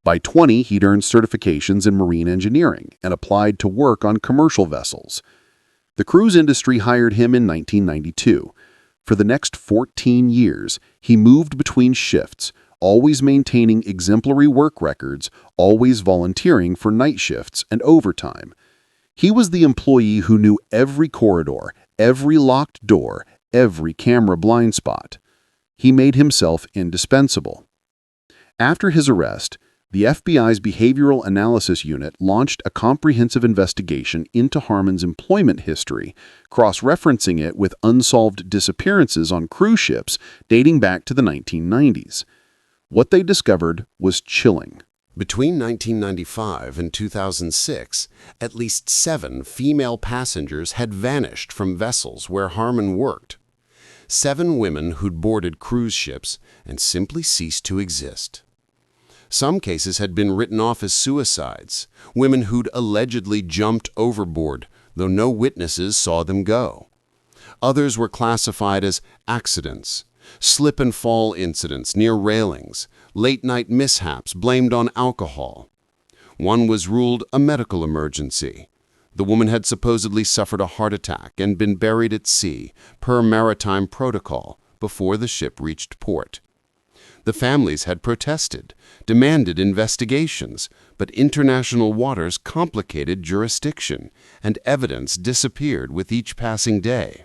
By 20, he'd earned certifications in marine engineering and applied to work on commercial vessels. The cruise industry hired him in 1992. For the next 14 years, he moved between shifts, always maintaining exemplary work records, always volunteering for night shifts and overtime. He was the employee who knew every corridor, every locked door, every camera blind spot. He made himself indispensable. After his arrest, the FBI's Behavioral Analysis Unit launched a comprehensive investigation into Harmon's employment history, cross-referencing it with unsolved disappearances on cruise ships dating back to the 1990s. What they discovered was chilling. Between 1995 and 2006, at least 7 female passengers had vanished from vessels where Harmon worked. 7 women who'd boarded cruise ships and simply ceased to exist. Some cases had been written off as suicides, women who'd allegedly jumped overboard, though no witnesses saw them go. Others were classified as accidents, slip and fall incidents near railings, late-night mishaps blamed on alcohol. One was ruled a medical emergency. The woman had supposedly suffered a heart attack and been buried at sea, per maritime protocol, before the ship reached port. The families had protested, demanded investigations, but international waters complicated jurisdiction, and evidence disappeared with each passing day.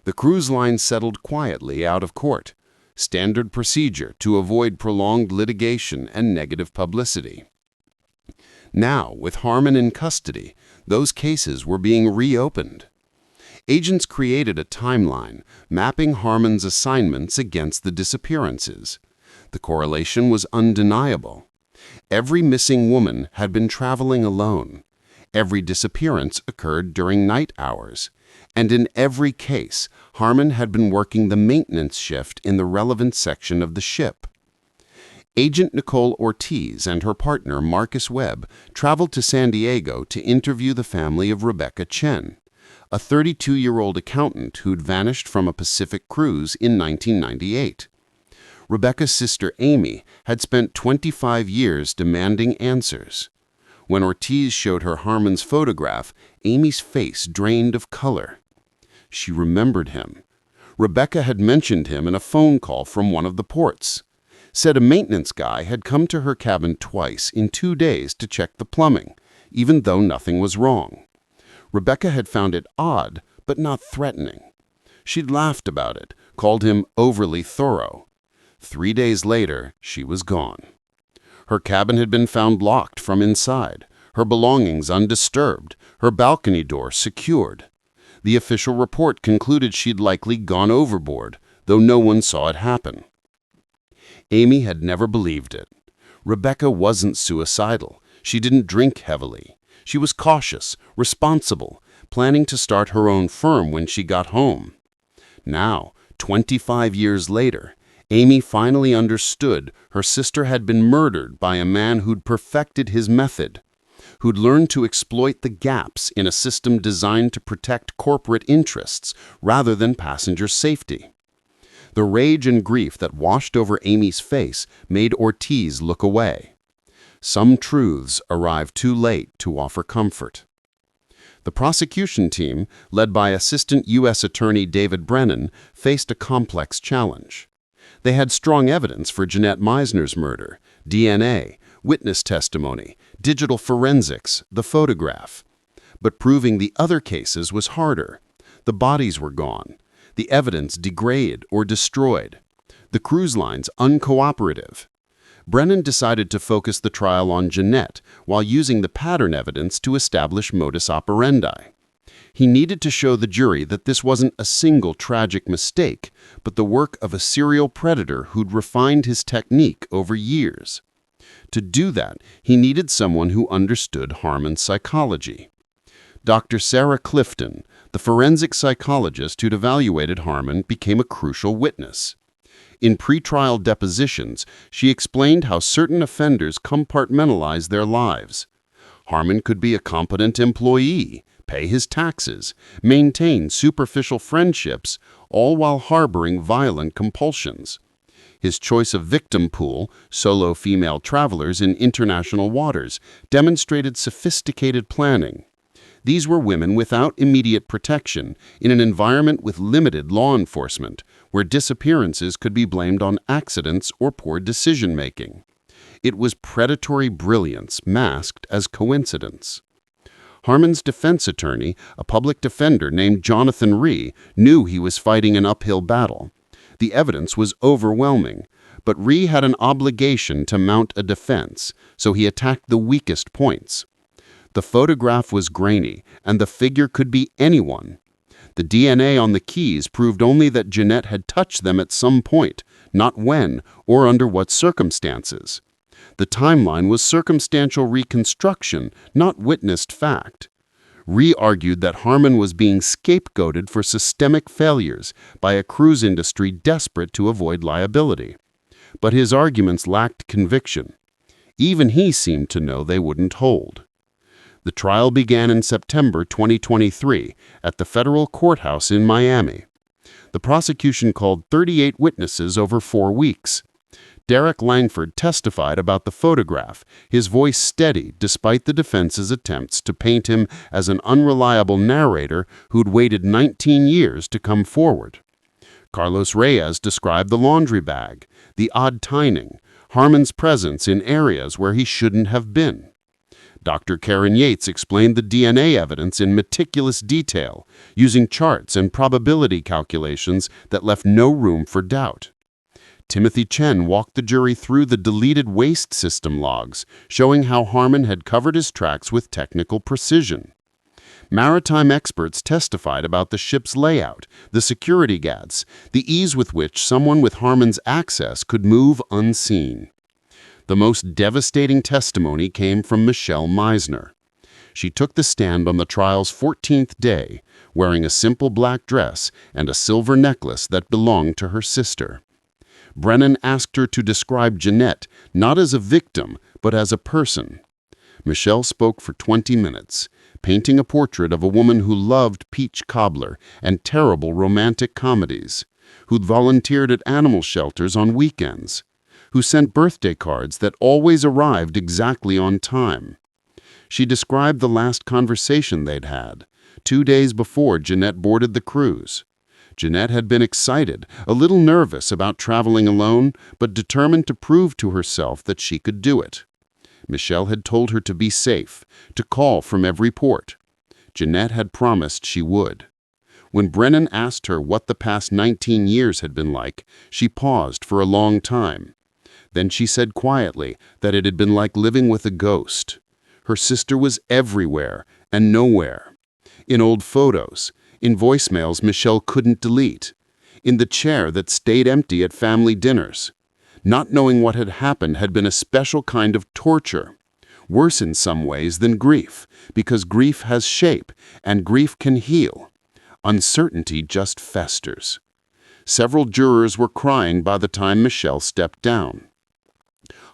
The cruise line settled quietly out of court, standard procedure to avoid prolonged litigation and negative publicity. Now, with Harmon in custody, those cases were being reopened. Agents created a timeline, mapping Harmon's assignments against the disappearances. The correlation was undeniable. Every missing woman had been traveling alone. Every disappearance occurred during night hours. And in every case, Harmon had been working the maintenance shift in the relevant section of the ship. Agent Nicole Ortiz and her partner Marcus Webb traveled to San Diego to interview the family of Rebecca Chen, a 32-year-old accountant who'd vanished from a Pacific cruise in 1998. Rebecca's sister Amy had spent 25 years demanding answers. When Ortiz showed her Harmon's photograph, Amy's face drained of color. She remembered him. Rebecca had mentioned him in a phone call from one of the ports. Said a maintenance guy had come to her cabin twice in 2 days to check the plumbing, even though nothing was wrong. Rebecca had found it odd, but not threatening. She'd laughed about it, called him overly thorough. 3 days later, she was gone. Her cabin had been found locked from inside, her belongings undisturbed, her balcony door secured. The official report concluded she'd likely gone overboard, though no one saw it happen. Amy had never believed it. Rebecca wasn't suicidal. She didn't drink heavily. She was cautious, responsible, planning to start her own firm when she got home. Now, 25 years later, Amy finally understood her sister had been murdered by a man who'd perfected his method, who'd learned to exploit the gaps in a system designed to protect corporate interests rather than passenger safety. The rage and grief that washed over Amy's face made Ortiz look away. Some truths arrived too late to offer comfort. The prosecution team, led by Assistant U.S. Attorney David Brennan, faced a complex challenge. They had strong evidence for Jannette Mizener's murder, DNA, witness testimony, digital forensics, the photograph. But proving the other cases was harder. The bodies were gone, the evidence degraded or destroyed, the cruise lines uncooperative. Brennan decided to focus the trial on Jannette while using the pattern evidence to establish modus operandi. He needed to show the jury that this wasn't a single tragic mistake, but the work of a serial predator who'd refined his technique over years. To do that, he needed someone who understood Harmon's psychology. Dr. Sarah Clifton, the forensic psychologist who'd evaluated Harmon, became a crucial witness. In pretrial depositions, she explained how certain offenders compartmentalize their lives. Harmon could be a competent employee, pay his taxes, maintain superficial friendships, all while harboring violent compulsions. His choice of victim pool, solo female travelers in international waters, demonstrated sophisticated planning. These were women without immediate protection in an environment with limited law enforcement, where disappearances could be blamed on accidents or poor decision-making. It was predatory brilliance masked as coincidence. Harmon's defense attorney, a public defender named Jonathan Rhee, knew he was fighting an uphill battle. The evidence was overwhelming, but Rhee had an obligation to mount a defense, so he attacked the weakest points. The photograph was grainy, and the figure could be anyone. The DNA on the keys proved only that Jannette had touched them at some point, not when or under what circumstances. The timeline was circumstantial reconstruction, not witnessed fact. Rhee argued that Harmon was being scapegoated for systemic failures by a cruise industry desperate to avoid liability. But his arguments lacked conviction. Even he seemed to know they wouldn't hold. The trial began in September 2023 at the federal courthouse in Miami. The prosecution called 38 witnesses over 4 weeks. Derek Langford testified about the photograph, his voice steady despite the defense's attempts to paint him as an unreliable narrator who'd waited 19 years to come forward. Carlos Reyes described the laundry bag, the odd timing, Harmon's presence in areas where he shouldn't have been. Dr. Karen Yates explained the DNA evidence in meticulous detail, using charts and probability calculations that left no room for doubt. Timothy Chen walked the jury through the deleted waste system logs, showing how Harmon had covered his tracks with technical precision. Maritime experts testified about the ship's layout, the security gates, the ease with which someone with Harmon's access could move unseen. The most devastating testimony came from Jannette Mizener. She took the stand on the trial's 14th day, wearing a simple black dress and a silver necklace that belonged to her sister. Brennan asked her to describe Jannette not as a victim, but as a person. Michelle spoke for 20 minutes, painting a portrait of a woman who loved peach cobbler and terrible romantic comedies, who'd volunteered at animal shelters on weekends, who sent birthday cards that always arrived exactly on time. She described the last conversation they'd had, 2 days before Jannette boarded the cruise. Jannette had been excited, a little nervous about traveling alone, but determined to prove to herself that she could do it. Michelle had told her to be safe, to call from every port. Jannette had promised she would. When Brennan asked her what the past 19 years had been like, she paused for a long time. Then she said quietly that it had been like living with a ghost. Her sister was everywhere and nowhere. In old photos, in voicemails Michelle couldn't delete, in the chair that stayed empty at family dinners. Not knowing what had happened had been a special kind of torture, worse in some ways than grief, because grief has shape and grief can heal. Uncertainty just festers. Several jurors were crying by the time Michelle stepped down.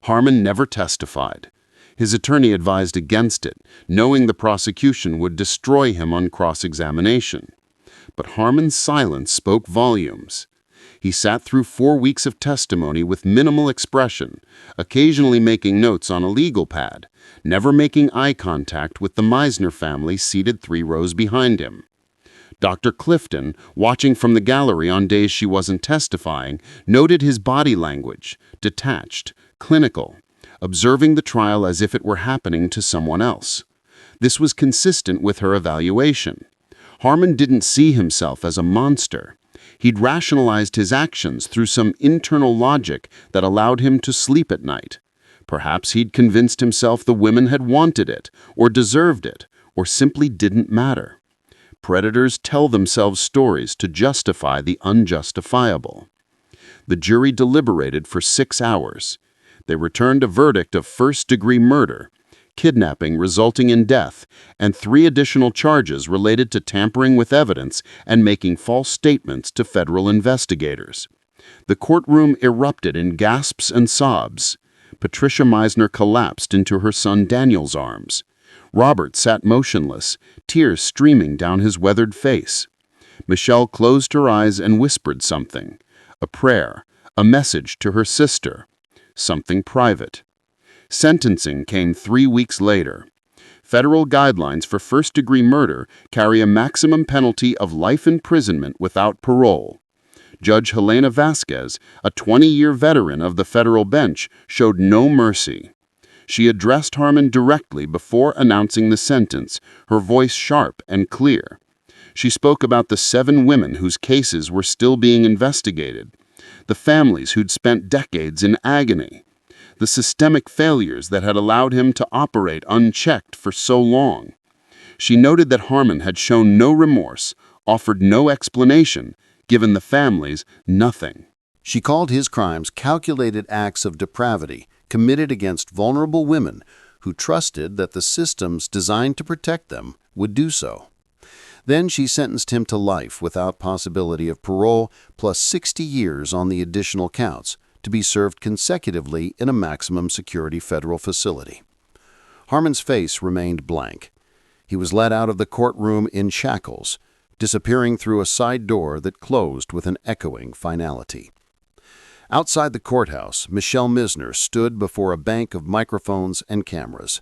Harmon never testified. His attorney advised against it, knowing the prosecution would destroy him on cross-examination. But Harmon's silence spoke volumes. He sat through 4 weeks of testimony with minimal expression, occasionally making notes on a legal pad, never making eye contact with the Mizener family seated 3 rows behind him. Dr. Clifton, watching from the gallery on days she wasn't testifying, noted his body language, detached, clinical, observing the trial as if it were happening to someone else. This was consistent with her evaluation. Harmon didn't see himself as a monster. He'd rationalized his actions through some internal logic that allowed him to sleep at night. Perhaps he'd convinced himself the women had wanted it, or deserved it, or simply didn't matter. Predators tell themselves stories to justify the unjustifiable. The jury deliberated for 6 hours. They returned a verdict of first-degree murder, kidnapping resulting in death, and 3 additional charges related to tampering with evidence and making false statements to federal investigators. The courtroom erupted in gasps and sobs. Patricia Mizener collapsed into her son Daniel's arms. Robert sat motionless, tears streaming down his weathered face. Michelle closed her eyes and whispered something, a prayer, a message to her sister, something private. Sentencing came 3 weeks later. Federal guidelines for first-degree murder carry a maximum penalty of life imprisonment without parole. Judge Helena Vasquez, a 20-year veteran of the federal bench, showed no mercy. She addressed Harmon directly before announcing the sentence, her voice sharp and clear. She spoke about the 7 women whose cases were still being investigated, the families who'd spent decades in agony, the systemic failures that had allowed him to operate unchecked for so long. She noted that Harmon had shown no remorse, offered no explanation, given the families nothing. She called his crimes calculated acts of depravity committed against vulnerable women who trusted that the systems designed to protect them would do so. Then she sentenced him to life without possibility of parole, plus 60 years on the additional counts, to be served consecutively in a maximum security federal facility. Harmon's face remained blank. He was led out of the courtroom in shackles, disappearing through a side door that closed with an echoing finality. Outside the courthouse, Michelle Mizener stood before a bank of microphones and cameras.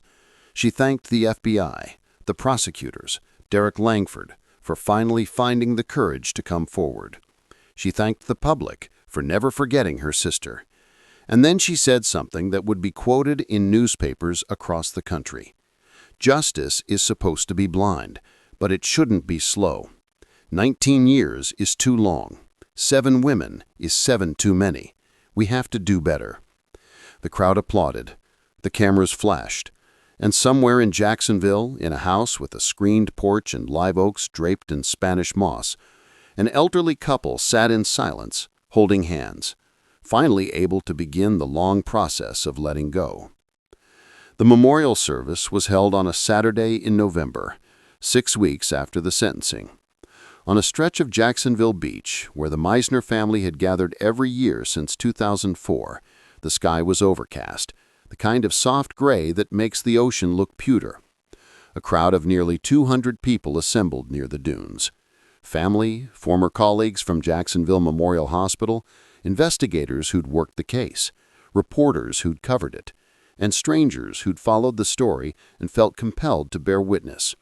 She thanked the FBI, the prosecutors, Derek Langford, for finally finding the courage to come forward. She thanked the public for never forgetting her sister. And then she said something that would be quoted in newspapers across the country. Justice is supposed to be blind, but it shouldn't be slow. 19 years is too long. 7 women is 7 too many. We have to do better. The crowd applauded. The cameras flashed. And somewhere in Jacksonville, in a house with a screened porch and live oaks draped in Spanish moss, an elderly couple sat in silence, holding hands, finally able to begin the long process of letting go. The memorial service was held on a Saturday in November, 6 weeks after the sentencing. On a stretch of Jacksonville Beach, where the Mizener family had gathered every year since 2004, the sky was overcast, the kind of soft gray that makes the ocean look pewter. A crowd of nearly 200 people assembled near the dunes. Family, former colleagues from Jacksonville Memorial Hospital, investigators who'd worked the case, reporters who'd covered it, and strangers who'd followed the story and felt compelled to bear witness.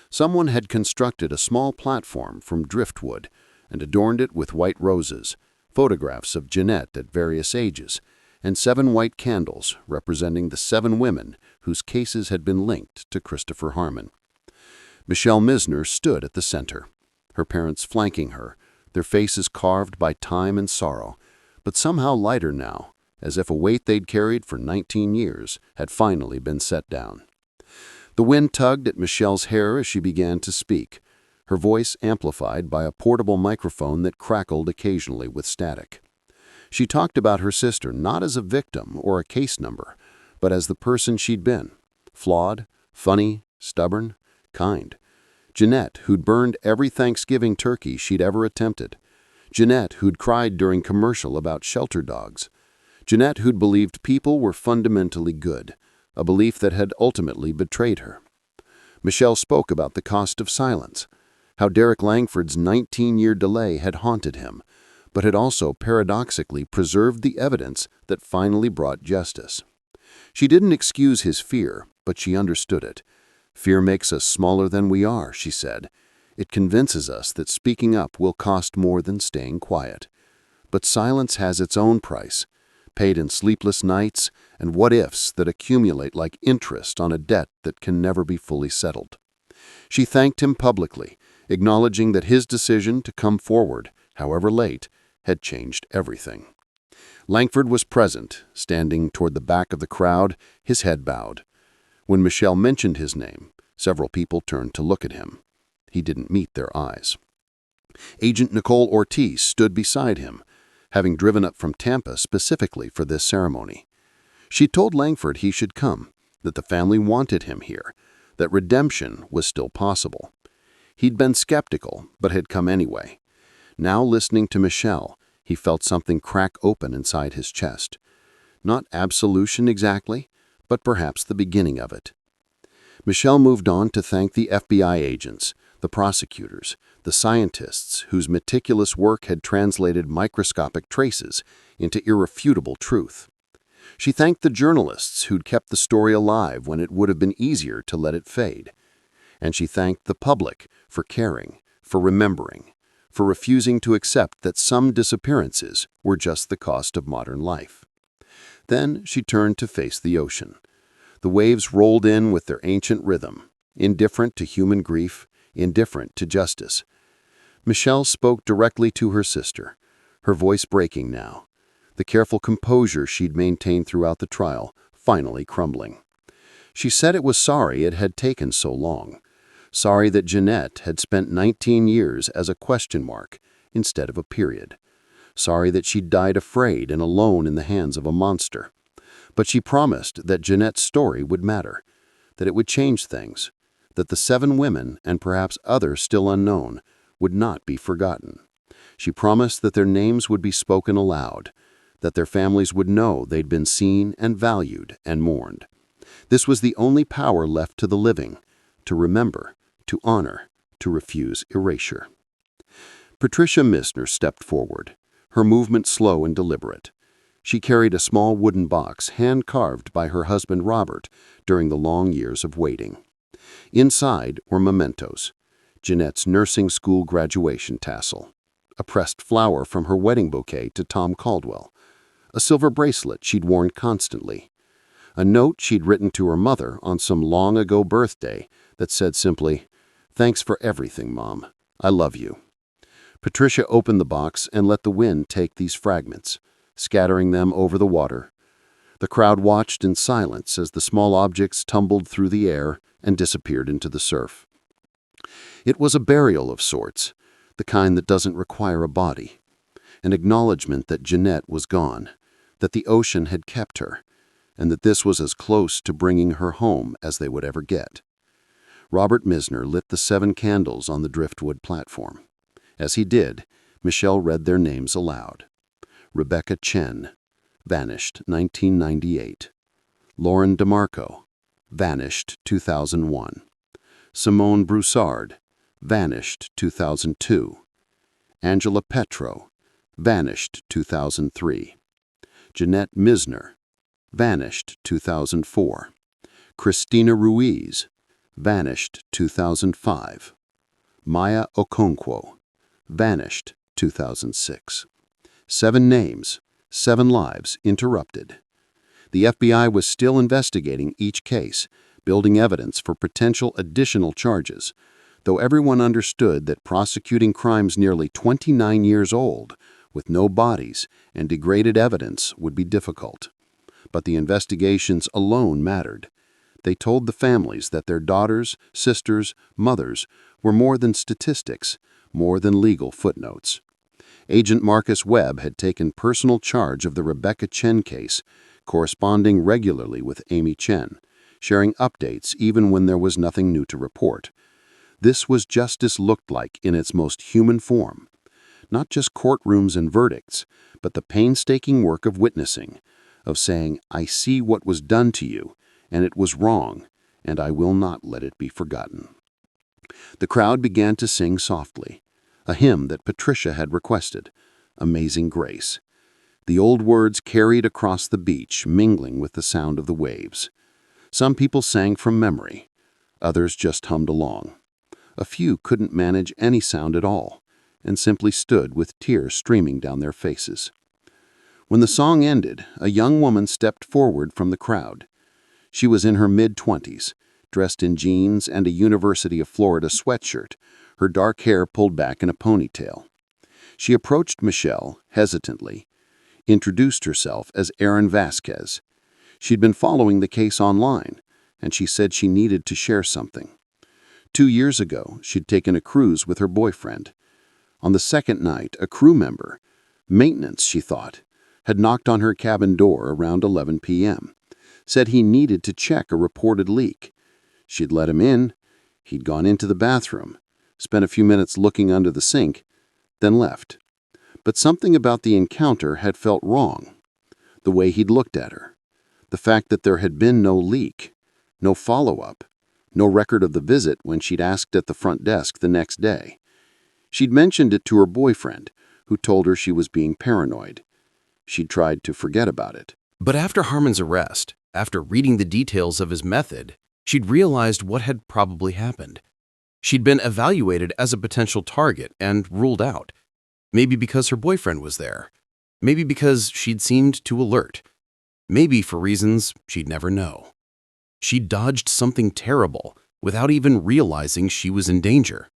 Someone had constructed a small platform from driftwood and adorned it with white roses, photographs of Jannette at various ages, and 7 white candles representing the 7 women whose cases had been linked to Christopher Harmon. Michelle Mizener stood at the center, her parents flanking her, their faces carved by time and sorrow, but somehow lighter now, as if a weight they'd carried for 19 years had finally been set down. The wind tugged at Michelle's hair as she began to speak, her voice amplified by a portable microphone that crackled occasionally with static. She talked about her sister not as a victim or a case number, but as the person she'd been, flawed, funny, stubborn, kind. Jannette, who'd burned every Thanksgiving turkey she'd ever attempted. Jannette, who'd cried during commercial about shelter dogs. Jannette, who'd believed people were fundamentally good, a belief that had ultimately betrayed her. Michelle spoke about the cost of silence, how Derek Langford's 19-year delay had haunted him, but had also paradoxically preserved the evidence that finally brought justice. She didn't excuse his fear, but she understood it. Fear makes us smaller than we are, she said. It convinces us that speaking up will cost more than staying quiet. But silence has its own price, paid in sleepless nights and what-ifs that accumulate like interest on a debt that can never be fully settled. She thanked him publicly, acknowledging that his decision to come forward, however late, had changed everything. Langford was present, standing toward the back of the crowd, his head bowed. When Michelle mentioned his name, several people turned to look at him. He didn't meet their eyes. Agent Nicole Ortiz stood beside him, having driven up from Tampa specifically for this ceremony. She told Langford he should come, that the family wanted him here, that redemption was still possible. He'd been skeptical, but had come anyway. Now, listening to Michelle, he felt something crack open inside his chest. Not absolution exactly, but perhaps the beginning of it. Michelle moved on to thank the FBI agents, the prosecutors, the scientists whose meticulous work had translated microscopic traces into irrefutable truth. She thanked the journalists who'd kept the story alive when it would have been easier to let it fade. And she thanked the public for caring, for remembering, for refusing to accept that some disappearances were just the cost of modern life. Then she turned to face the ocean. The waves rolled in with their ancient rhythm, indifferent to human grief, indifferent to justice. Michelle spoke directly to her sister, her voice breaking now, the careful composure she'd maintained throughout the trial finally crumbling. She said it was sorry it had taken so long, sorry that Jannette had spent 19 years as a question mark instead of a period. Sorry that she'd died afraid and alone in the hands of a monster. But she promised that Jannette's story would matter, that it would change things, that the 7 women, and perhaps others still unknown, would not be forgotten. She promised that their names would be spoken aloud, that their families would know they'd been seen and valued and mourned. This was the only power left to the living, to remember, to honor, to refuse erasure. Patricia Mizener stepped forward, her movement slow and deliberate. She carried a small wooden box hand-carved by her husband Robert during the long years of waiting. Inside were mementos, Jannette's nursing school graduation tassel, a pressed flower from her wedding bouquet to Tom Caldwell, a silver bracelet she'd worn constantly, a note she'd written to her mother on some long-ago birthday that said simply, "Thanks for everything, Mom. I love you." Patricia opened the box and let the wind take these fragments, scattering them over the water. The crowd watched in silence as the small objects tumbled through the air and disappeared into the surf. It was a burial of sorts, the kind that doesn't require a body, an acknowledgement that Jannette was gone, that the ocean had kept her, and that this was as close to bringing her home as they would ever get. Robert Mizener lit the 7 candles on the driftwood platform. As he did, Michelle read their names aloud. Rebecca Chen, vanished 1998. Lauren DeMarco, vanished 2001. Simone Broussard, vanished 2002. Angela Petro, vanished 2003. Jannette Mizener, vanished 2004. Christina Ruiz, vanished 2005. Maya Okonkwo, vanished 2006. 7 names, 7 lives interrupted. The FBI was still investigating each case, building evidence for potential additional charges, though everyone understood that prosecuting crimes nearly 29 years old, with no bodies and degraded evidence, would be difficult. But the investigations alone mattered. They told the families that their daughters, sisters, mothers were more than statistics, more than legal footnotes. Agent Marcus Webb had taken personal charge of the Rebecca Chen case, corresponding regularly with Amy Chen, sharing updates even when there was nothing new to report. This was justice looked like in its most human form. Not just courtrooms and verdicts, but the painstaking work of witnessing, of saying, "I see what was done to you, and it was wrong, and I will not let it be forgotten." The crowd began to sing softly, a hymn that Patricia had requested, Amazing Grace. The old words carried across the beach, mingling with the sound of the waves. Some people sang from memory. Others just hummed along. A few couldn't manage any sound at all, and simply stood with tears streaming down their faces. When the song ended, a young woman stepped forward from the crowd. She was in her mid-20s, dressed in jeans and a University of Florida sweatshirt, her dark hair pulled back in a ponytail. She approached Michelle hesitantly, introduced herself as Erin Vasquez. She'd been following the case online, and she said she needed to share something. 2 years ago, she'd taken a cruise with her boyfriend. On the second night, a crew member, maintenance she thought, had knocked on her cabin door around 11 p.m., said he needed to check a reported leak. She'd let him in, he'd gone into the bathroom, spent a few minutes looking under the sink, then left. But something about the encounter had felt wrong. The way he'd looked at her. The fact that there had been no leak, no follow-up, no record of the visit when she'd asked at the front desk the next day. She'd mentioned it to her boyfriend, who told her she was being paranoid. She'd tried to forget about it. But after Harmon's arrest, after reading the details of his method, she'd realized what had probably happened. She'd been evaluated as a potential target and ruled out. Maybe because her boyfriend was there. Maybe because she'd seemed too alert. Maybe for reasons she'd never know. She dodged something terrible without even realizing she was in danger.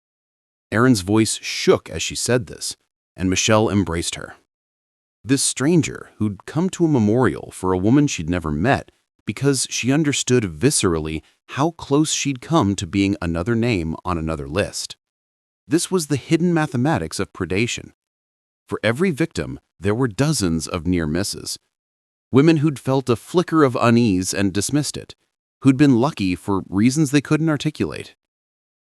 Erin's voice shook as she said this, and Michelle embraced her. This stranger who'd come to a memorial for a woman she'd never met because she understood viscerally how close she'd come to being another name on another list. This was the hidden mathematics of predation. For every victim, there were dozens of near misses. Women who'd felt a flicker of unease and dismissed it, who'd been lucky for reasons they couldn't articulate.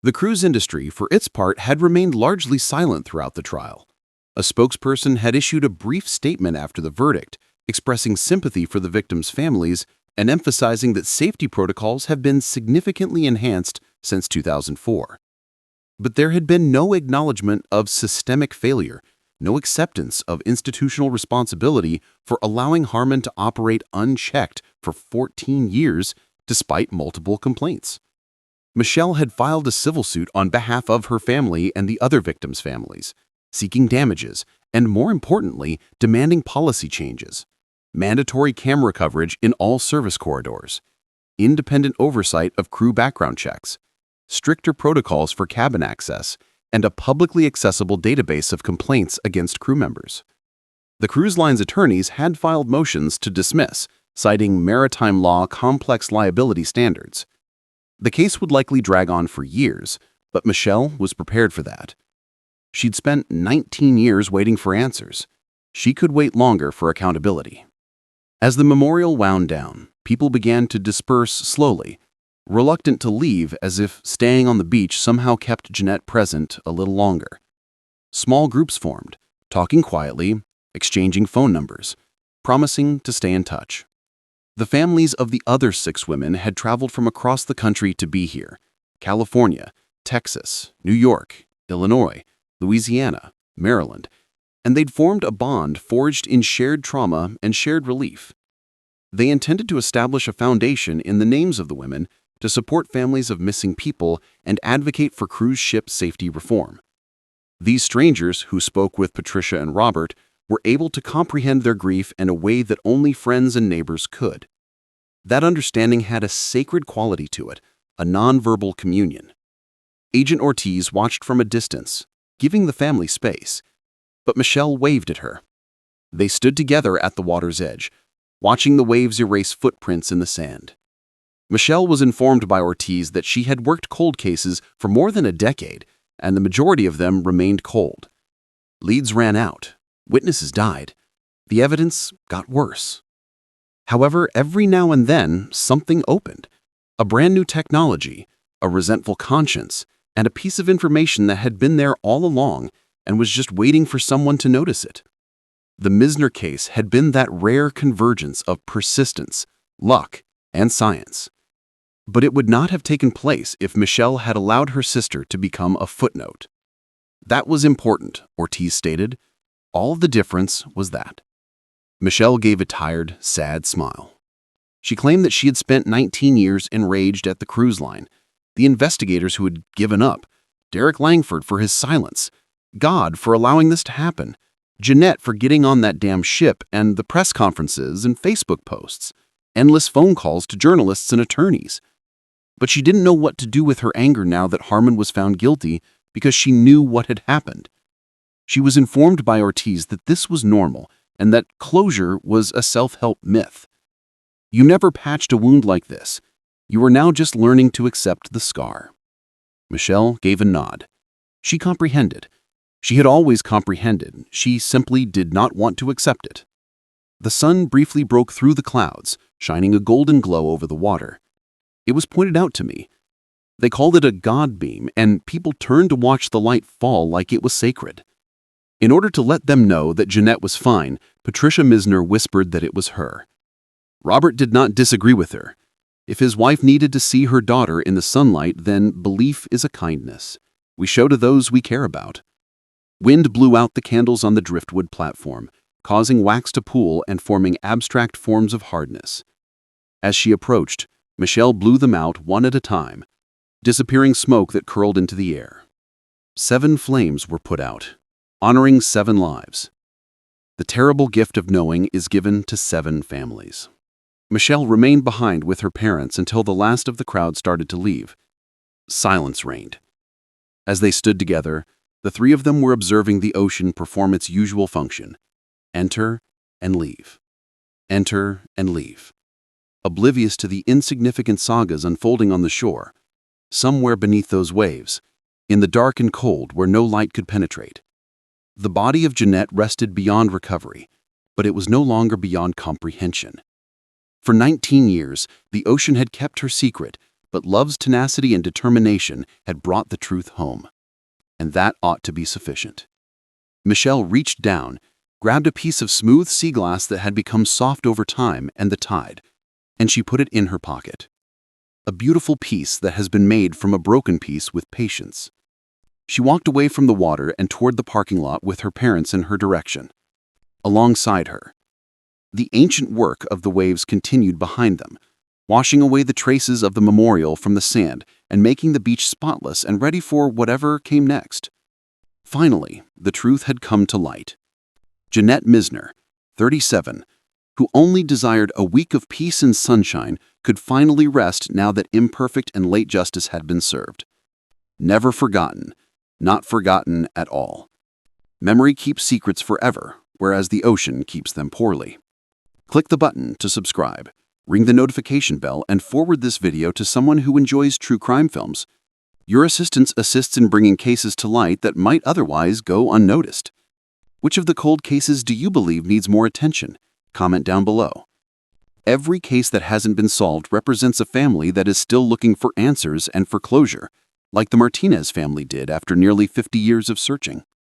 The cruise industry, for its part, had remained largely silent throughout the trial. A spokesperson had issued a brief statement after the verdict, expressing sympathy for the victims' families and emphasizing that safety protocols have been significantly enhanced since 2004. But there had been no acknowledgement of systemic failure, no acceptance of institutional responsibility for allowing Harmon to operate unchecked for 14 years despite multiple complaints. Michelle had filed a civil suit on behalf of her family and the other victims' families, seeking damages and, more importantly, demanding policy changes. Mandatory camera coverage in all service corridors, independent oversight of crew background checks, stricter protocols for cabin access, and a publicly accessible database of complaints against crew members. The cruise line's attorneys had filed motions to dismiss, citing maritime law complex liability standards. The case would likely drag on for years, but Michelle was prepared for that. She'd spent 19 years waiting for answers. She could wait longer for accountability. As the memorial wound down, people began to disperse slowly, reluctant to leave as if staying on the beach somehow kept Jannette present a little longer. Small groups formed, talking quietly, exchanging phone numbers, promising to stay in touch. The families of the other 6 women had traveled from across the country to be here: California, Texas, New York, Illinois, Louisiana, Maryland, and they'd formed a bond forged in shared trauma and shared relief. They intended to establish a foundation in the names of the women to support families of missing people and advocate for cruise ship safety reform. These strangers, who spoke with Patricia and Robert, were able to comprehend their grief in a way that only friends and neighbors could. That understanding had a sacred quality to it, a nonverbal communion. Agent Ortiz watched from a distance, giving the family space, but Michelle waved at her. They stood together at the water's edge, watching the waves erase footprints in the sand. Michelle was informed by Ortiz that she had worked cold cases for more than a decade, and the majority of them remained cold. Leads ran out. Witnesses died. The evidence got worse. However, every now and then, something opened. A brand new technology, a resentful conscience, and a piece of information that had been there all along and was just waiting for someone to notice it. The Mizener case had been that rare convergence of persistence, luck, and science. But it would not have taken place if Michelle had allowed her sister to become a footnote. That was important, Ortiz stated. All the difference was that. Michelle gave a tired, sad smile. She claimed that she had spent 19 years enraged at the cruise line, the investigators who had given up, Derek Langford for his silence, God for allowing this to happen, Jannette for getting on that damn ship, and the press conferences and Facebook posts, endless phone calls to journalists and attorneys. But she didn't know what to do with her anger now that Harmon was found guilty because she knew what had happened. She was informed by Ortiz that this was normal and that closure was a self-help myth. You never patched a wound like this. You are now just learning to accept the scar. Michelle gave a nod. She comprehended. She had always comprehended. She simply did not want to accept it. The sun briefly broke through the clouds, shining a golden glow over the water. It was pointed out to me. They called it a God beam, and people turned to watch the light fall like it was sacred. In order to let them know that Jannette was fine, Patricia Mizener whispered that it was her. Robert did not disagree with her. If his wife needed to see her daughter in the sunlight, then belief is a kindness we show to those we care about. Wind blew out the candles on the driftwood platform, causing wax to pool and forming abstract forms of hardness. As she approached, Michelle blew them out one at a time, disappearing smoke that curled into the air. 7 flames were put out, honoring 7 lives. The terrible gift of knowing is given to 7 families. Michelle remained behind with her parents until the last of the crowd started to leave. Silence reigned. As they stood together, the 3 of them were observing the ocean perform its usual function: enter and leave. Enter and leave. Oblivious to the insignificant sagas unfolding on the shore, somewhere beneath those waves, in the dark and cold where no light could penetrate. The body of Jannette rested beyond recovery, but it was no longer beyond comprehension. For 19 years, the ocean had kept her secret, but love's tenacity and determination had brought the truth home. And that ought to be sufficient. Michelle reached down, grabbed a piece of smooth sea glass that had become soft over time and the tide, and she put it in her pocket. A beautiful piece that has been made from a broken piece with patience. She walked away from the water and toward the parking lot with her parents in her direction. Alongside her, the ancient work of the waves continued behind them, washing away the traces of the memorial from the sand and making the beach spotless and ready for whatever came next. Finally, the truth had come to light. Jannette Mizener, 37, who only desired a week of peace and sunshine, could finally rest now that imperfect and late justice had been served. Never forgotten, not forgotten at all. Memory keeps secrets forever, whereas the ocean keeps them poorly. Click the button to subscribe, ring the notification bell, and forward this video to someone who enjoys true crime films. Your assistance assists in bringing cases to light that might otherwise go unnoticed. Which of the cold cases do you believe needs more attention? Comment down below. Every case that hasn't been solved represents a family that is still looking for answers and for closure, like the Martinez family did after nearly 50 years of searching.